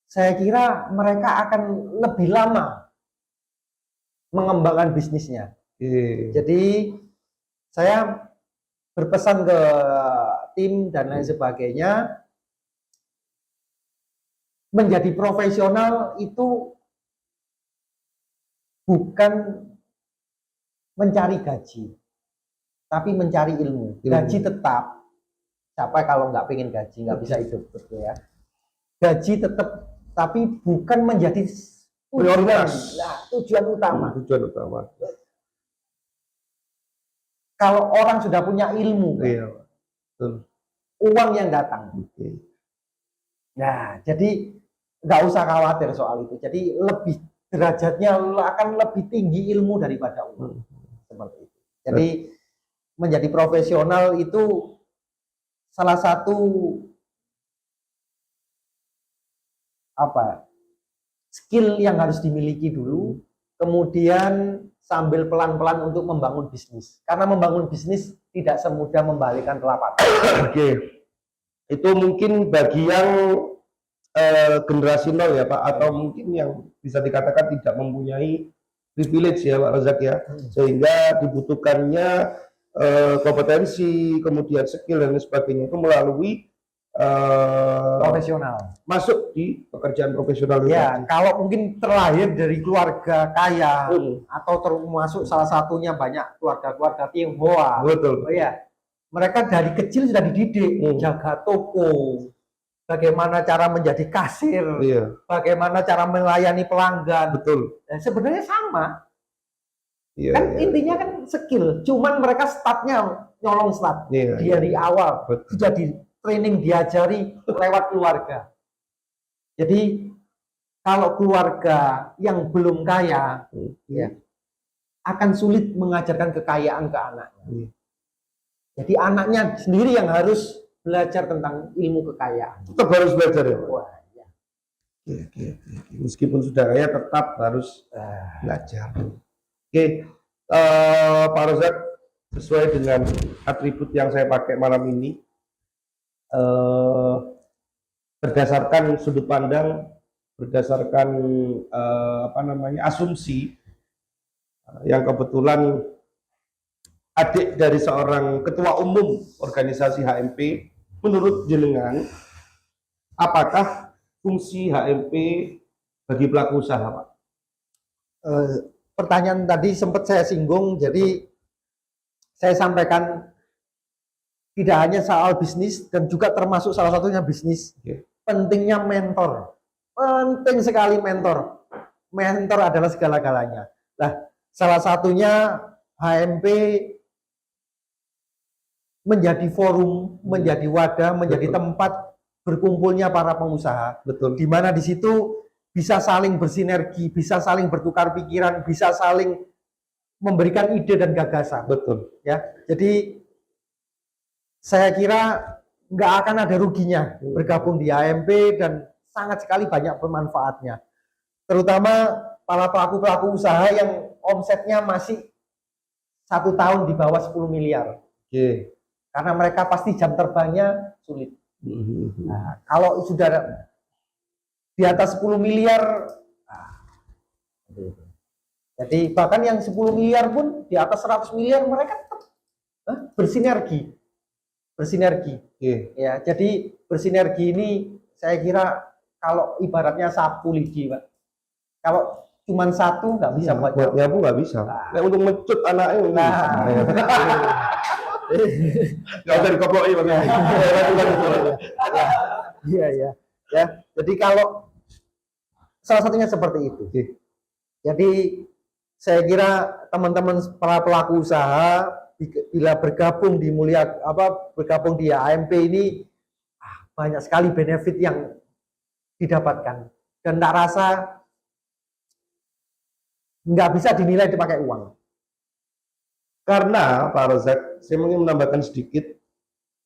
saya kira mereka akan lebih lama mengembangkan bisnisnya. Jadi saya berpesan ke tim dan lain sebagainya, menjadi profesional itu bukan mencari gaji, tapi mencari ilmu. Gaji tetap, siapa kalau nggak pengen gaji nggak bisa hidup, betul ya. Gaji tetap, tapi bukan menjadi tujuan utama. Tujuan utama. Kalau orang sudah punya ilmu, uang yang datang. Nah, jadi nggak usah khawatir soal itu. Jadi lebih derajatnya akan lebih tinggi ilmu daripada uang. Seperti itu. Jadi menjadi profesional itu salah satu skill yang harus dimiliki dulu. Kemudian sambil pelan-pelan untuk membangun bisnis. Karena membangun bisnis tidak semudah membalikan telapak tangan. Oke. Itu mungkin bagi yang generasi nol ya Pak, atau mungkin yang bisa dikatakan tidak mempunyai privilege ya Pak Rozak ya, sehingga dibutuhkannya kompetensi, kemudian skill dan sebagainya itu melalui profesional, masuk di pekerjaan profesional. Ya, kalau mungkin terlahir dari keluarga kaya atau termasuk salah satunya banyak keluarga-keluarga Tionghoa. Betul. Oh ya, mereka dari kecil sudah dididik jaga toko, bagaimana cara menjadi kasir, bagaimana cara melayani pelanggan. Betul. Dan sebenarnya sama. Intinya kan skill, cuman mereka startnya nyolong start dari awal. Sudah di training, diajari lewat keluarga. Jadi kalau keluarga yang belum kaya, ya akan sulit mengajarkan kekayaan ke anaknya. Iya. Jadi anaknya sendiri yang harus belajar tentang ilmu kekayaan. Tetap harus belajar ya, Pak. Wah, ya. Oke. Meskipun sudah kaya tetap harus belajar. Oke, Pak Rozak, sesuai dengan atribut yang saya pakai malam ini, berdasarkan sudut pandang, berdasarkan asumsi yang kebetulan adik dari seorang ketua umum organisasi HMP, menurut jenengan, apakah fungsi HMP bagi pelaku usaha, Pak? Pertanyaan tadi sempat saya singgung, jadi saya sampaikan tidak hanya soal bisnis dan juga termasuk salah satunya bisnis. Oke. Pentingnya mentor, penting sekali mentor. Mentor adalah segala-galanya. Nah, salah satunya HMP menjadi forum, menjadi wadah, menjadi Betul. tempat berkumpulnya para pengusaha. Betul. Di mana di situ bisa saling bersinergi, bisa saling bertukar pikiran, bisa saling memberikan ide dan gagasan. Betul. Ya, jadi saya kira nggak akan ada ruginya bergabung di HMP dan sangat sekali banyak pemanfaatnya. Terutama para pelaku-pelaku usaha yang omsetnya masih 1 tahun di bawah 10 miliar. Oke. Karena mereka pasti jam terbangnya sulit. Nah, kalau sudah di atas 10 miliar, jadi bahkan yang 10 miliar pun di atas 100 miliar mereka tetap bersinergi. Oke. Ya, jadi bersinergi ini saya kira kalau ibaratnya sapu lidi, Pak. Kalau cuman satu nggak bisa buat Buat nyapu nggak bisa. Nah. Nah, untuk mencut anaknya nggak bisa. Nggak usah dikoploki, Pak. Iya. Ya, jadi kalau salah satunya seperti itu. Oke. Jadi saya kira teman-teman para pelaku usaha bila bergabung bergabung di HMP ini banyak sekali benefit yang didapatkan dan tak rasa nggak bisa dinilai dipakai uang. Karena Pak Rozak, saya ingin menambahkan sedikit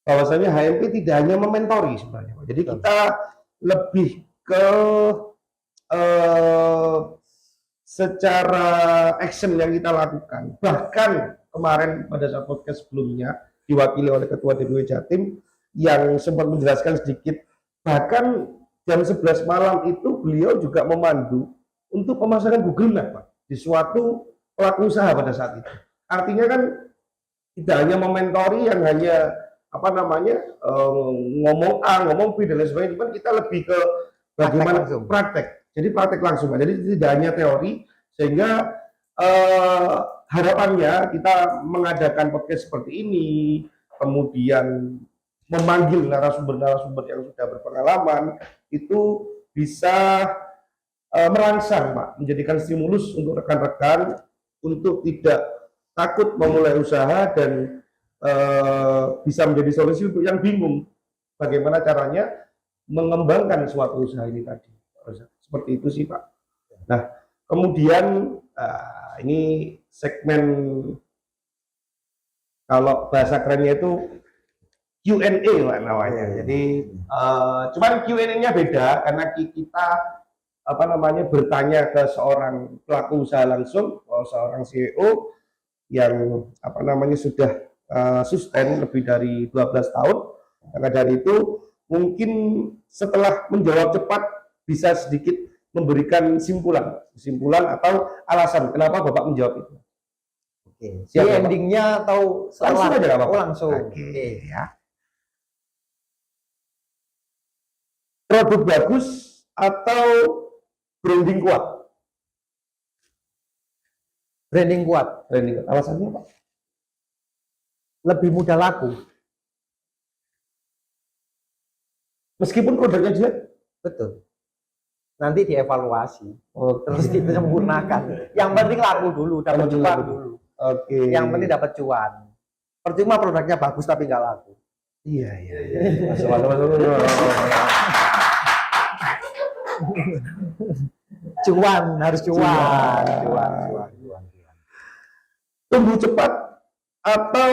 bahwasanya HMP tidak hanya mementori sebenarnya, Pak. Jadi kita lebih ke secara action yang kita lakukan. Bahkan kemarin pada saat podcast sebelumnya diwakili oleh Ketua DPW Jatim yang sempat menjelaskan sedikit, bahkan jam 11 malam itu beliau juga memandu untuk pemasangan Google Map, Pak, di suatu pelaku usaha pada saat itu. Artinya kan tidak hanya mementori yang hanya ngomong A, ngomong B dan lain sebagainya, cuman kita lebih ke bagaimana praktek. Jadi praktek langsung, jadi tidak hanya teori, sehingga harapannya kita mengadakan podcast seperti ini, kemudian memanggil narasumber-narasumber yang sudah berpengalaman, itu bisa merangsang, Pak, menjadikan stimulus untuk rekan-rekan untuk tidak takut memulai usaha dan bisa menjadi solusi untuk yang bingung bagaimana caranya mengembangkan suatu usaha ini tadi. Seperti itu sih, Pak. Nah, kemudian ini segmen kalau bahasa kerennya itu Q&A, Pak, namanya. Jadi cuman Q&A-nya beda karena kita bertanya ke seorang pelaku usaha langsung, seorang CEO yang sudah sustain lebih dari 12 tahun. Maka dari itu mungkin setelah menjawab cepat bisa sedikit memberikan simpulan atau alasan kenapa Bapak menjawab itu. Oke. Siap, endingnya atau langsung aja nggak apa-apa. Langsung. Oke, ya. Produk bagus atau branding kuat? Branding kuat. Alasannya, Pak? Lebih mudah laku. Meskipun produknya jelek? Betul. Nanti dievaluasi, terus disempurnakan. Yang penting laku dulu, dapat cuan dulu. Oke. Yang penting dapat cuan. Percuma produknya bagus tapi nggak laku. Iya. Cuan, harus cuan. tumbuh cepat atau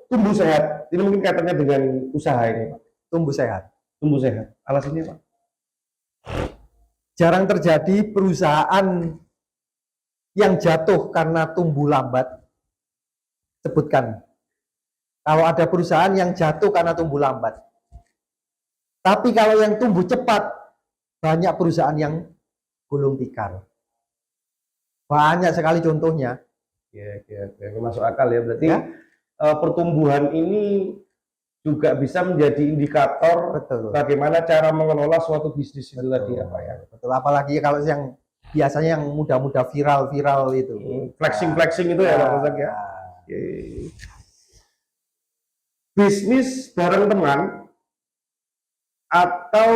tumbuh sehat? Ini mungkin kaitannya dengan usaha ini, Pak. Tumbuh sehat. Tumbuh sehat. Alasannya, Pak? Jarang terjadi perusahaan yang jatuh karena tumbuh lambat. Sebutkan. Kalau ada perusahaan yang jatuh karena tumbuh lambat. Tapi kalau yang tumbuh cepat, banyak perusahaan yang gulung tikar. Banyak sekali contohnya. Oke, masuk akal ya. Berarti Ya. Pertumbuhan ini juga bisa menjadi indikator Betul. bagaimana cara mengelola suatu bisnis itu tadi ya, Pak ya. Betul. Apalagi kalau yang biasanya yang muda-muda viral-viral itu. Flexing itu ya, Pak Razak ya. Oke. Bisnis bareng teman atau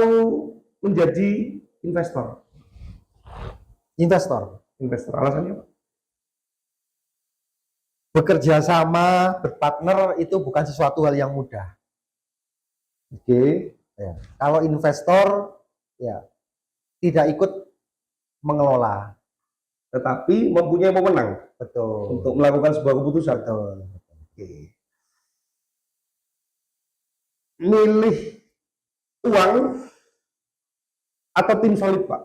menjadi investor? Investor. Investor. Alasannya, Pak? Bekerja sama, berpartner itu bukan sesuatu hal yang mudah. Oke. Ya. Kalau investor ya tidak ikut mengelola. Tetapi mempunyai pemenang Betul. untuk melakukan sebuah keputusan. Betul. Oke. Milih uang atau tim solid, Pak?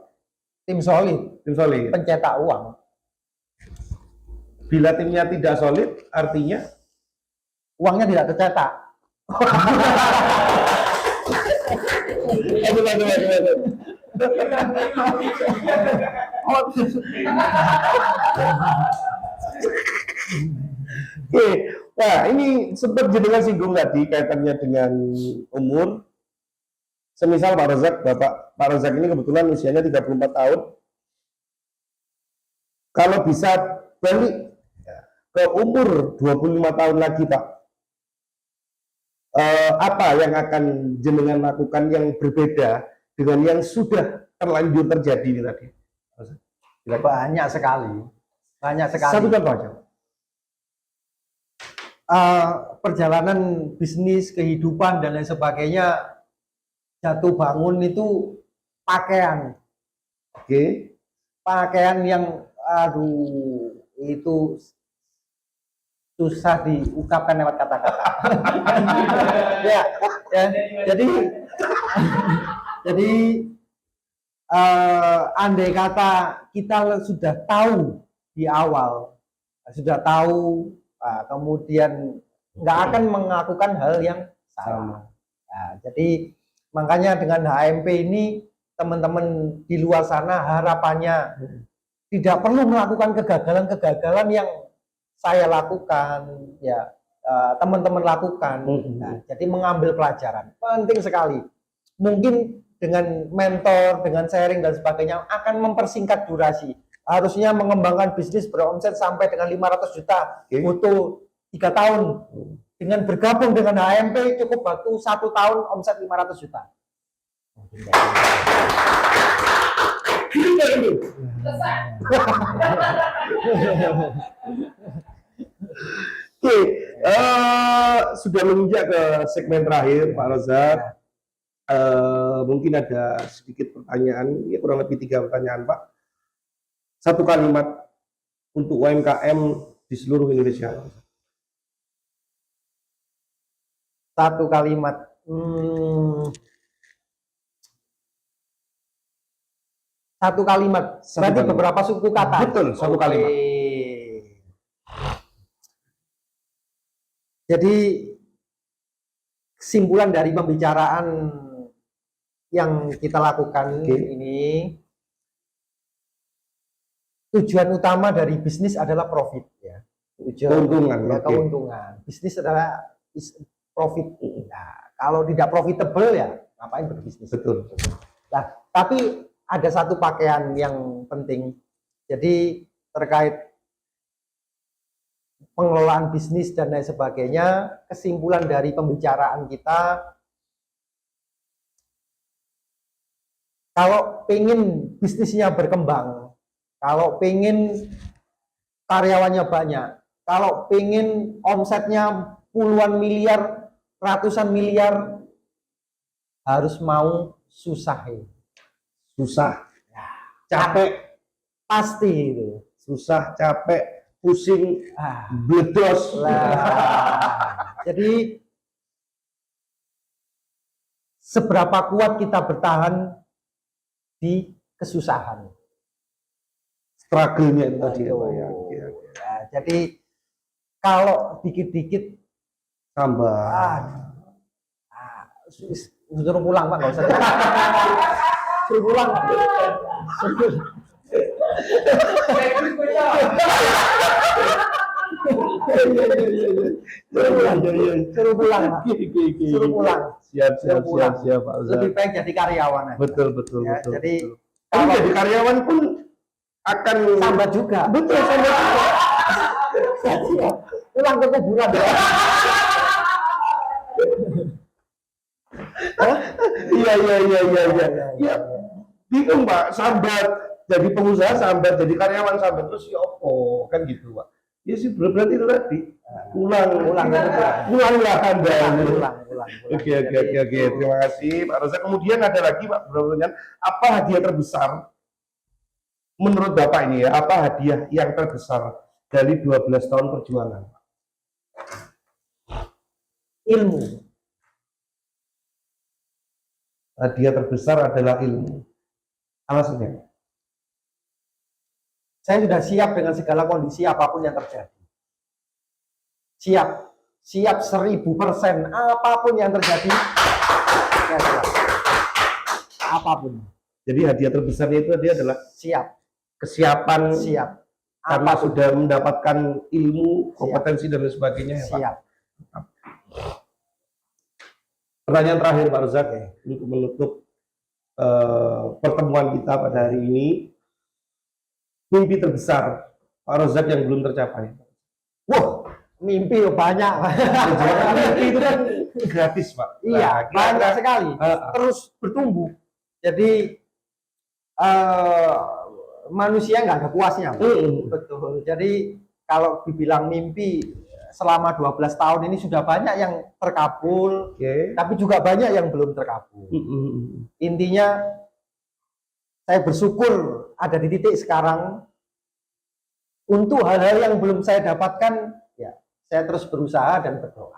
Tim solid, Tim solid. pencetak uang. Bila timnya tidak solid, artinya Uangnya tidak tercetak. Oke, nah ini sempat jenengan singgung tadi kaitannya dengan umur. Semisal Pak Razak, Pak Razak ini kebetulan usianya 34 tahun. Kalau bisa balik ke umur 25 tahun lagi, Pak, apa yang akan jenengan lakukan yang berbeda dengan yang sudah terlanjur terjadi ini tadi? Banyak sekali. Banyak sekali. Satu contoh aja. Perjalanan bisnis, kehidupan dan lain sebagainya, jatuh bangun itu pakaian. Oke. Pakaian yang aduh itu susah diungkapkan lewat kata-kata. ya, jadi andai kata kita sudah tahu di awal, sudah tahu, kemudian nggak akan melakukan hal yang salah. Nah, jadi makanya dengan HMP ini teman-teman di luar sana harapannya tidak perlu melakukan kegagalan-kegagalan yang saya lakukan, ya teman-teman lakukan. Nah, jadi mengambil pelajaran penting sekali. Mungkin dengan mentor, dengan sharing dan sebagainya akan mempersingkat durasi. Harusnya mengembangkan bisnis beromset sampai dengan 500 juta butuh 3 tahun. Dengan bergabung dengan HMP cukup waktu 1 tahun omset 500 juta. Oke, sudah menginjak ke segmen terakhir, Pak Razak. Mungkin ada sedikit pertanyaan, ya kurang lebih 3 pertanyaan, Pak. Satu kalimat untuk UMKM di seluruh Indonesia. Satu kalimat. Satu kalimat. Berarti beberapa suku kata. Betul, satu kalimat. Jadi kesimpulan dari pembicaraan yang kita lakukan ini, tujuan utama dari bisnis adalah profit, ya. Keuntungan. Ya, keuntungan. Bisnis adalah profit. Nah, kalau tidak profitable ya ngapain berbisnis? Betul. Nah, tapi ada satu pakaian yang penting. Jadi terkait pengelolaan bisnis dan lain sebagainya, kesimpulan dari pembicaraan kita, kalau pengen bisnisnya berkembang, kalau pengen karyawannya banyak, kalau pengen omsetnya puluhan miliar, ratusan miliar, harus mau susah. Susah, capek, Pasti itu. susah, capek, pusing, bledos. Jadi seberapa kuat kita bertahan di kesusahan. Struggle-nya itu tadi ya, Aduh. Pak, ya. Nah, jadi kalau dikit-dikit Tambah. suruh pulang Pak, nggak usah. Suruh pulang. Suruh pulang Pak. Suruh pulang. Siap Pak Ustaz. Lebih baik jadi karyawan aja. Betul Ya, betul. jadi Kalau jadi karyawan pun akan sambat juga. Betul, sambat juga. Pulang ke kuburan. Iya. Ya, bingung Pak, sambat jadi pengusaha sambat, jadi karyawan sambat, terus ya opo kan gitu Pak. Ya sih berarti itu tadi pulang lah Anda. Pulang. Oke. Terima kasih Pak Rosa. Kemudian ada lagi Pak pertanyaan, apa hadiah terbesar menurut Bapak ini ya? Apa hadiah yang terbesar dari 12 tahun perjuangan? Ilmu. Hadiah terbesar adalah ilmu. Alasannya? Saya sudah siap dengan segala kondisi apapun yang terjadi. Siap 1000%. Apapun yang terjadi, saya siap. Apapun. Jadi hadiah terbesarnya itu dia adalah Siap. kesiapan karena Apapun. sudah mendapatkan ilmu, kompetensi dan lain sebagainya ya, Pak. Siap. Pertanyaan terakhir Pak Rozak untuk menutup pertemuan kita pada hari ini, mimpi terbesar Pak Rozak yang belum tercapai. Wah, mimpi banyak. Mimpi itu kan gratis Pak. Iya, banyak sekali. Terus bertumbuh. Jadi manusia nggak ada puasnya. Betul. Jadi kalau dibilang mimpi selama 12 tahun ini sudah banyak yang terkabul, tapi juga banyak yang belum terkabul. Intinya saya bersyukur ada di titik sekarang. Untuk hal-hal yang belum saya dapatkan, ya saya terus berusaha dan berdoa.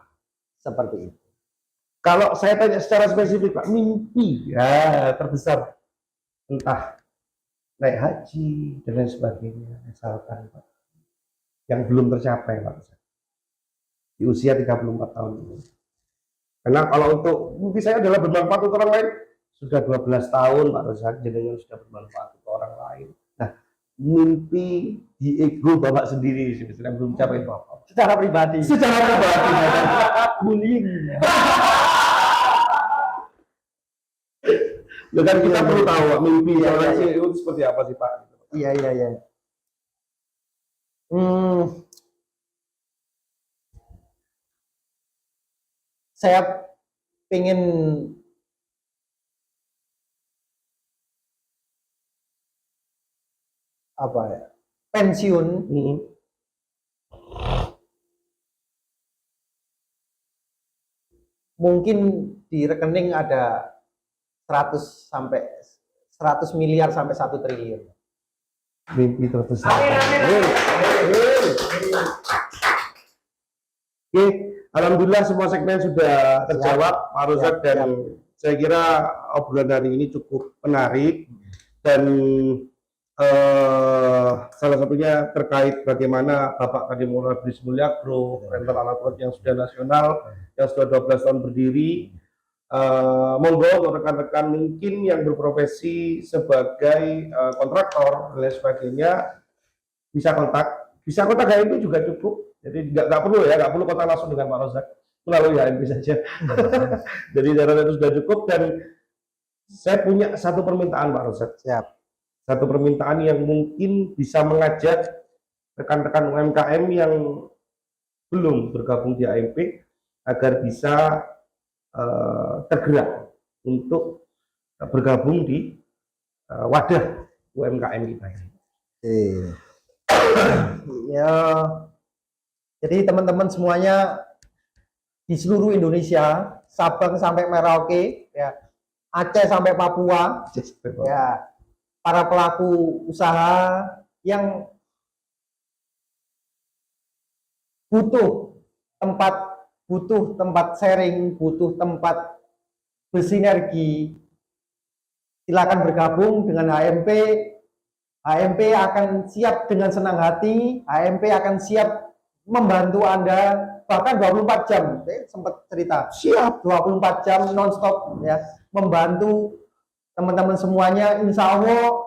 Seperti itu. Kalau saya tanya secara spesifik Pak, mimpi ya terbesar entah naik haji dan lain sebagainya misalkan Pak, yang belum tercapai Pak di usia 34 tahun ini. Karena kalau untuk mimpi saya adalah bermanfaat untuk orang lain, sudah 12 tahun Pak Rozak jenengan sudah bermanfaat untuk orang lain. Nah, mimpi di ego Bapak sendiri sebetulnya belum capai Bapak. Secara pribadi. Bullying. Kan kita perlu tahu mimpi seorang CEO itu seperti apa sih Pak? Iya. Saya pengen pensiun mungkin di rekening ada 100 miliar sampai 1 triliun. Mimpi terbesar. Oke, alhamdulillah semua segmen sudah terjawab Pak Rozak, dan saya kira obrolan hari ini cukup menarik dan salah satunya terkait bagaimana Bapak tadi mulai Bris Mulyagro, rental alat berat yang sudah nasional, yang sudah 12 tahun berdiri. Monggo untuk rekan-rekan mungkin yang berprofesi sebagai kontraktor dan lain sebagainya bisa kontak HMP juga cukup. Jadi nggak perlu kontak langsung dengan Pak Rozak, melalui HMP saja. Jadi cara itu sudah cukup. Dan saya punya satu permintaan Pak Rozak. Siap. Satu permintaan yang mungkin bisa mengajak rekan-rekan UMKM yang belum bergabung di HMP agar bisa tergerak untuk bergabung di wadah UMKM kita ini. Ya, jadi teman-teman semuanya di seluruh Indonesia, Sabang sampai Merauke, ya, Aceh sampai Papua, ya, para pelaku usaha yang butuh tempat sharing, butuh tempat bersinergi, silakan bergabung dengan HMP. HMP akan siap dengan senang hati, HMP akan siap membantu Anda bahkan 24 jam. Saya sempat cerita, siap 24 jam nonstop ya, membantu teman-teman semuanya. Insya Allah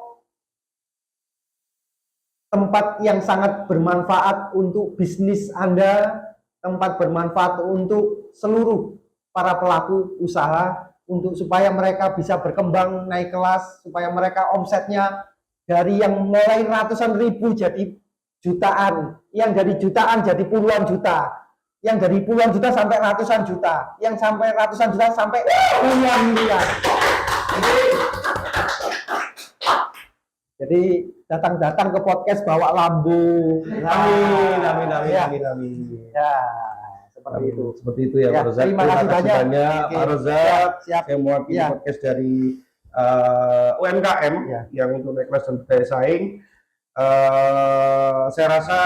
tempat yang sangat bermanfaat untuk bisnis Anda, tempat bermanfaat untuk seluruh para pelaku usaha, untuk supaya mereka bisa berkembang naik kelas, supaya mereka omsetnya dari yang mulai ratusan ribu jadi jutaan, yang dari jutaan jadi puluhan juta, yang dari puluhan juta sampai ratusan juta, yang sampai ratusan juta sampai puluhan miliar. Jadi datang-datang ke podcast bawa lambu. Amin. Ya, seperti itu. Seperti itu ya, Ya, Pak Rozak. terima kasih banyak. Pak Rozak. Siap. Saya mewakili Ya. podcast dari UMKM Ya. yang untuk naik kelas dan berdaya saing. Saya rasa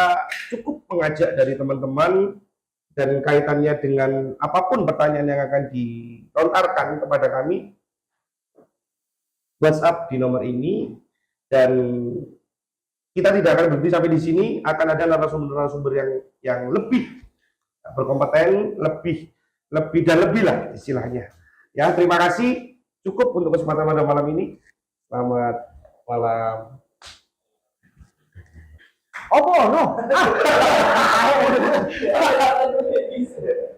cukup mengajak dari teman-teman dan kaitannya dengan apapun pertanyaan yang akan dilontarkan kepada kami, WhatsApp di nomor ini. Dan kita tidak akan berhenti sampai di sini, akan ada narasumber-narasumber yang lebih berkompeten, lebih dan lebih lah istilahnya. Ya, terima kasih. Cukup untuk kesempatan pada malam ini. Selamat malam. Oh, no.